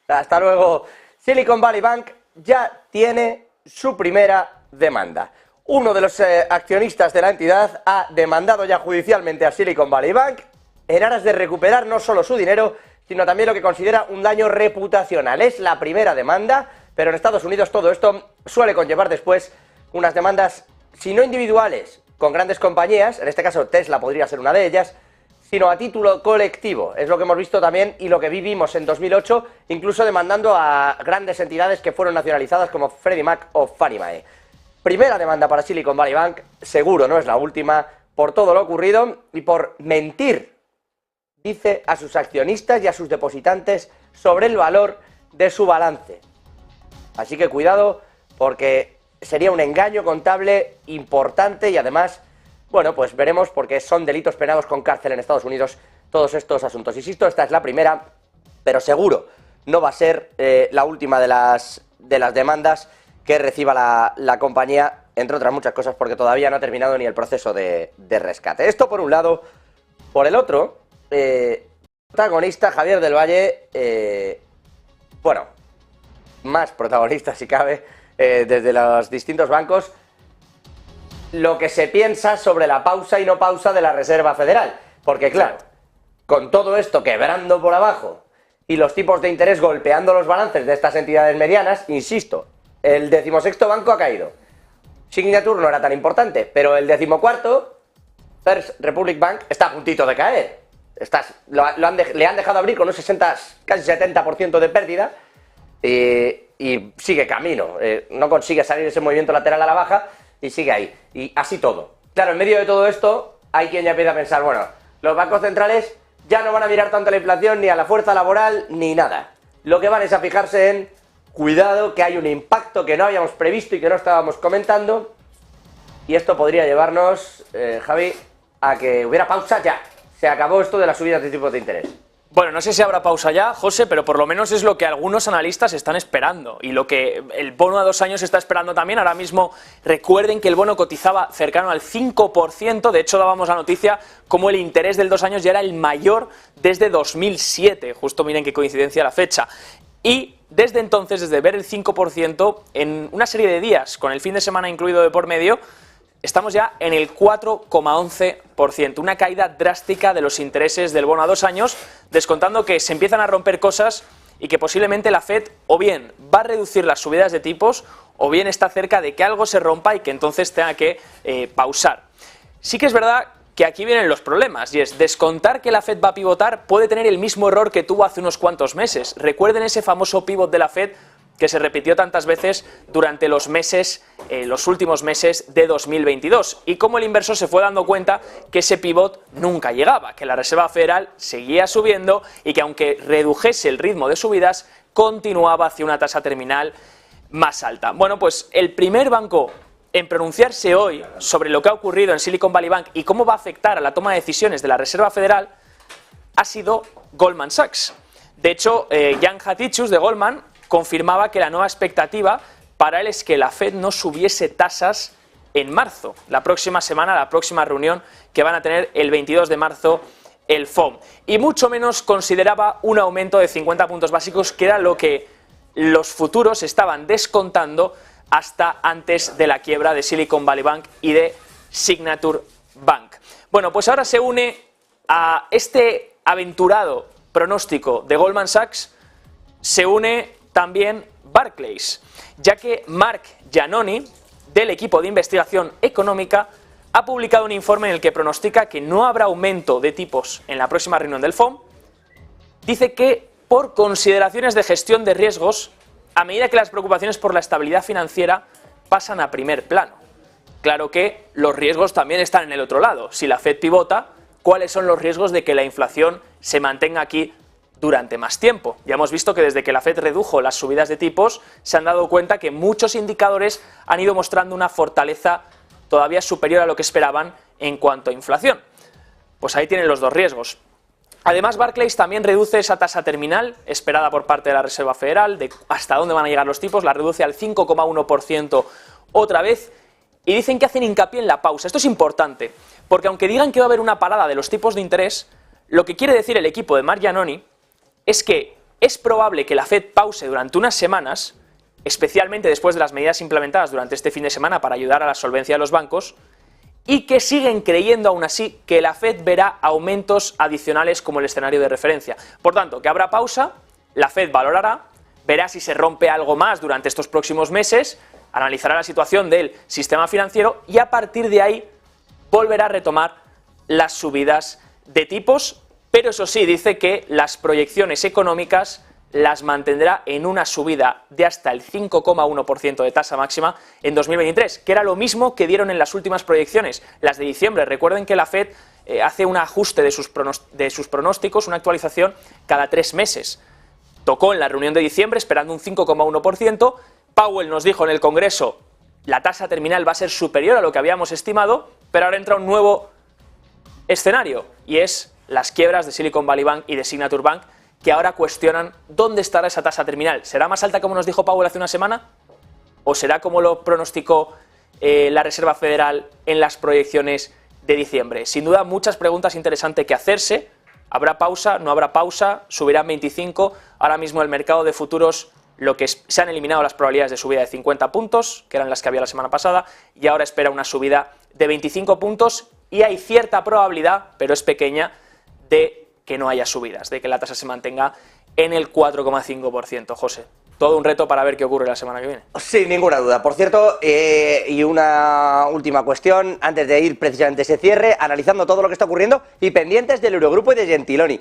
hasta luego, Silicon Valley Bank ya tiene su primera demanda. Uno de los accionistas de la entidad ha demandado ya judicialmente a Silicon Valley Bank en aras de recuperar no solo su dinero, sino también lo que considera un daño reputacional. Es la primera demanda pero en Estados Unidos todo esto suele conllevar después unas demandas, si no individuales, con grandes compañías, en este caso Tesla podría ser una de ellas, sino a título colectivo. Es lo que hemos visto también y lo que vivimos en 2008, incluso demandando a grandes entidades que fueron nacionalizadas como Freddie Mac o Fannie Mae. Primera demanda para Silicon Valley Bank, seguro no es la última, por todo lo ocurrido y por mentir, dice, a sus accionistas y a sus depositantes sobre el valor de su balance. Así que cuidado, porque sería un engaño contable importante y además, bueno, pues veremos, porque son delitos penados con cárcel en Estados Unidos todos estos asuntos. Insisto, esta es la primera, pero seguro no va a ser la última de las demandas que reciba la compañía, entre otras muchas cosas, porque todavía no ha terminado ni el proceso de rescate. Esto por un lado. Por el otro, protagonista Javier del Valle, bueno, más protagonista si cabe, desde los distintos bancos, lo que se piensa sobre la pausa y no pausa de la Reserva Federal. Porque claro, con todo esto quebrando por abajo y los tipos de interés golpeando los balances de estas entidades medianas, insisto, el 16º banco ha caído. Signature no era tan importante, pero el 14º, First Republic Bank, está a puntito de caer. Le han dejado abrir con un 60, casi 70% de pérdida y sigue camino. No consigue salir ese movimiento lateral a la baja y sigue ahí. Y así todo. Claro, en medio de todo esto, hay quien ya empieza a pensar, bueno, los bancos centrales ya no van a mirar tanto a la inflación, ni a la fuerza laboral, ni nada. Lo que van es a fijarse en, cuidado, que hay un impacto que no habíamos previsto y que no estábamos comentando. Y esto podría llevarnos, Javi, a que hubiera pausa ya. Se acabó esto de las subidas de tipos de interés. Bueno, no sé si habrá pausa ya, José, pero por lo menos es lo que algunos analistas están esperando y lo que el bono a 2 años está esperando también. Ahora mismo recuerden que el bono cotizaba cercano al 5%, de hecho dábamos la noticia como el interés del 2 años ya era el mayor desde 2007, justo miren qué coincidencia la fecha. Y desde entonces, desde ver el 5% en una serie de días, con el fin de semana incluido de por medio, estamos ya en el 4,11%, una caída drástica de los intereses del bono a 2 años, descontando que se empiezan a romper cosas y que posiblemente la FED o bien va a reducir las subidas de tipos o bien está cerca de que algo se rompa y que entonces tenga que pausar. Sí que es verdad que aquí vienen los problemas y es descontar que la FED va a pivotar puede tener el mismo error que tuvo hace unos cuantos meses. Recuerden ese famoso pivot de la FED que se repitió tantas veces durante los últimos meses de 2022 y cómo el inversor se fue dando cuenta que ese pivot nunca llegaba, que la Reserva Federal seguía subiendo y que aunque redujese el ritmo de subidas, continuaba hacia una tasa terminal más alta. Bueno, pues el primer banco en pronunciarse hoy sobre lo que ha ocurrido en Silicon Valley Bank y cómo va a afectar a la toma de decisiones de la Reserva Federal ha sido Goldman Sachs. De hecho, Jan Hatzius de Goldman confirmaba que la nueva expectativa para él es que la FED no subiese tasas en marzo, la próxima semana, la próxima reunión que van a tener el 22 de marzo el FOM. Y mucho menos consideraba un aumento de 50 puntos básicos, que era lo que los futuros estaban descontando hasta antes de la quiebra de Silicon Valley Bank y de Signature Bank. Bueno, pues ahora se une a este aventurado pronóstico de Goldman Sachs, se une también Barclays, ya que Mark Giannoni, del equipo de investigación económica, ha publicado un informe en el que pronostica que no habrá aumento de tipos en la próxima reunión del FOM. Dice que por consideraciones de gestión de riesgos, a medida que las preocupaciones por la estabilidad financiera pasan a primer plano. Claro que los riesgos también están en el otro lado. Si la FED pivota, ¿cuáles son los riesgos de que la inflación se mantenga aquí durante más tiempo? Ya hemos visto que desde que la FED redujo las subidas de tipos, se han dado cuenta que muchos indicadores han ido mostrando una fortaleza todavía superior a lo que esperaban en cuanto a inflación. Pues ahí tienen los dos riesgos. Además, Barclays también reduce esa tasa terminal esperada por parte de la Reserva Federal, de hasta dónde van a llegar los tipos, la reduce al 5,1% otra vez, y dicen que hacen hincapié en la pausa. Esto es importante, porque aunque digan que va a haber una parada de los tipos de interés, lo que quiere decir el equipo de Mark Giannoni es que es probable que la FED pause durante unas semanas, especialmente después de las medidas implementadas durante este fin de semana para ayudar a la solvencia de los bancos, y que siguen creyendo aún así que la FED verá aumentos adicionales como el escenario de referencia. Por tanto, que habrá pausa, la FED valorará, verá si se rompe algo más durante estos próximos meses, analizará la situación del sistema financiero y a partir de ahí volverá a retomar las subidas de tipos, pero eso sí, dice que las proyecciones económicas las mantendrá en una subida de hasta el 5,1% de tasa máxima en 2023, que era lo mismo que dieron en las últimas proyecciones, las de diciembre. Recuerden que la FED hace un ajuste de sus pronósticos, una actualización cada 3 meses. Tocó en la reunión de diciembre esperando un 5,1%, Powell nos dijo en el Congreso la tasa terminal va a ser superior a lo que habíamos estimado, pero ahora entra un nuevo escenario y es las quiebras de Silicon Valley Bank y de Signature Bank, que ahora cuestionan dónde estará esa tasa terminal. ¿Será más alta como nos dijo Powell hace una semana? ¿O será como lo pronosticó la Reserva Federal en las proyecciones de diciembre? Sin duda, muchas preguntas interesantes que hacerse. ¿Habrá pausa? ¿No habrá pausa? ¿Subirán 25? Ahora mismo el mercado de futuros, se han eliminado las probabilidades de subida de 50 puntos, que eran las que había la semana pasada, y ahora espera una subida de 25 puntos y hay cierta probabilidad, pero es pequeña, de que no haya subidas, de que la tasa se mantenga en el 4,5%. José, todo un reto para ver qué ocurre la semana que viene. Sin ninguna duda. Por cierto, y una última cuestión, antes de ir precisamente a ese cierre, analizando todo lo que está ocurriendo y pendientes del Eurogrupo y de Gentiloni.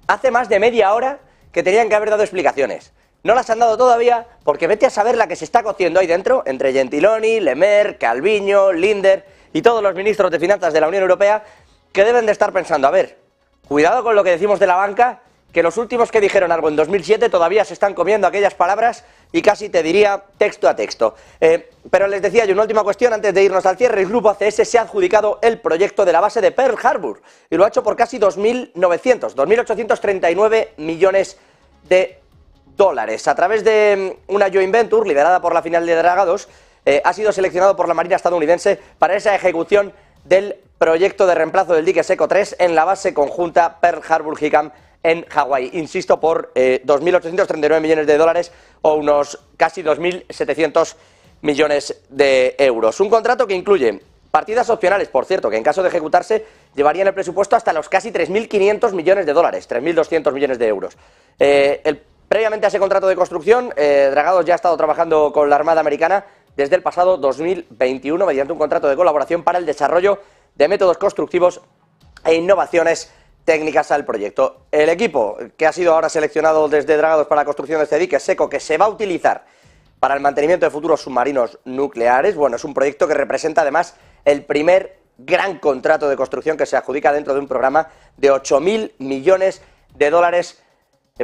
Hace más de media hora que tenían que haber dado explicaciones. No las han dado todavía porque vete a saber la que se está cociendo ahí dentro, entre Gentiloni, Le Maire, Calviño, Linder y todos los ministros de Finanzas de la Unión Europea, que deben de estar pensando, a ver, cuidado con lo que decimos de la banca, que los últimos que dijeron algo en 2007 todavía se están comiendo aquellas palabras y casi te diría texto a texto. Pero les decía yo una última cuestión antes de irnos al cierre. El grupo ACS se ha adjudicado el proyecto de la base de Pearl Harbor y lo ha hecho por casi 2.839 millones de dólares. A través de una joint venture liderada por la filial de Dragados, ha sido seleccionado por la Marina estadounidense para esa ejecución del proyecto de reemplazo del dique seco 3 en la base conjunta Pearl Harbor-Hickam en Hawái. Insisto, por 2.839 millones de dólares o unos casi 2.700 millones de euros. Un contrato que incluye partidas opcionales, por cierto, que en caso de ejecutarse llevarían el presupuesto hasta los casi 3.500 millones de dólares, 3.200 millones de euros. Previamente a ese contrato de construcción, Dragados ya ha estado trabajando con la Armada Americana desde el pasado 2021 mediante un contrato de colaboración para el desarrollo de métodos constructivos e innovaciones técnicas al proyecto. El equipo que ha sido ahora seleccionado desde Dragados para la construcción de este dique seco, que se va a utilizar para el mantenimiento de futuros submarinos nucleares, bueno, es un proyecto que representa además el primer gran contrato de construcción que se adjudica dentro de un programa de 8.000 millones de dólares,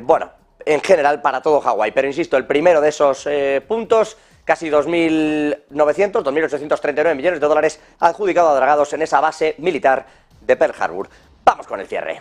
bueno, en general para todo Hawái, pero insisto, el primero de esos puntos, casi 2.839 millones de dólares adjudicado a Dragados en esa base militar de Pearl Harbor. Vamos con el cierre.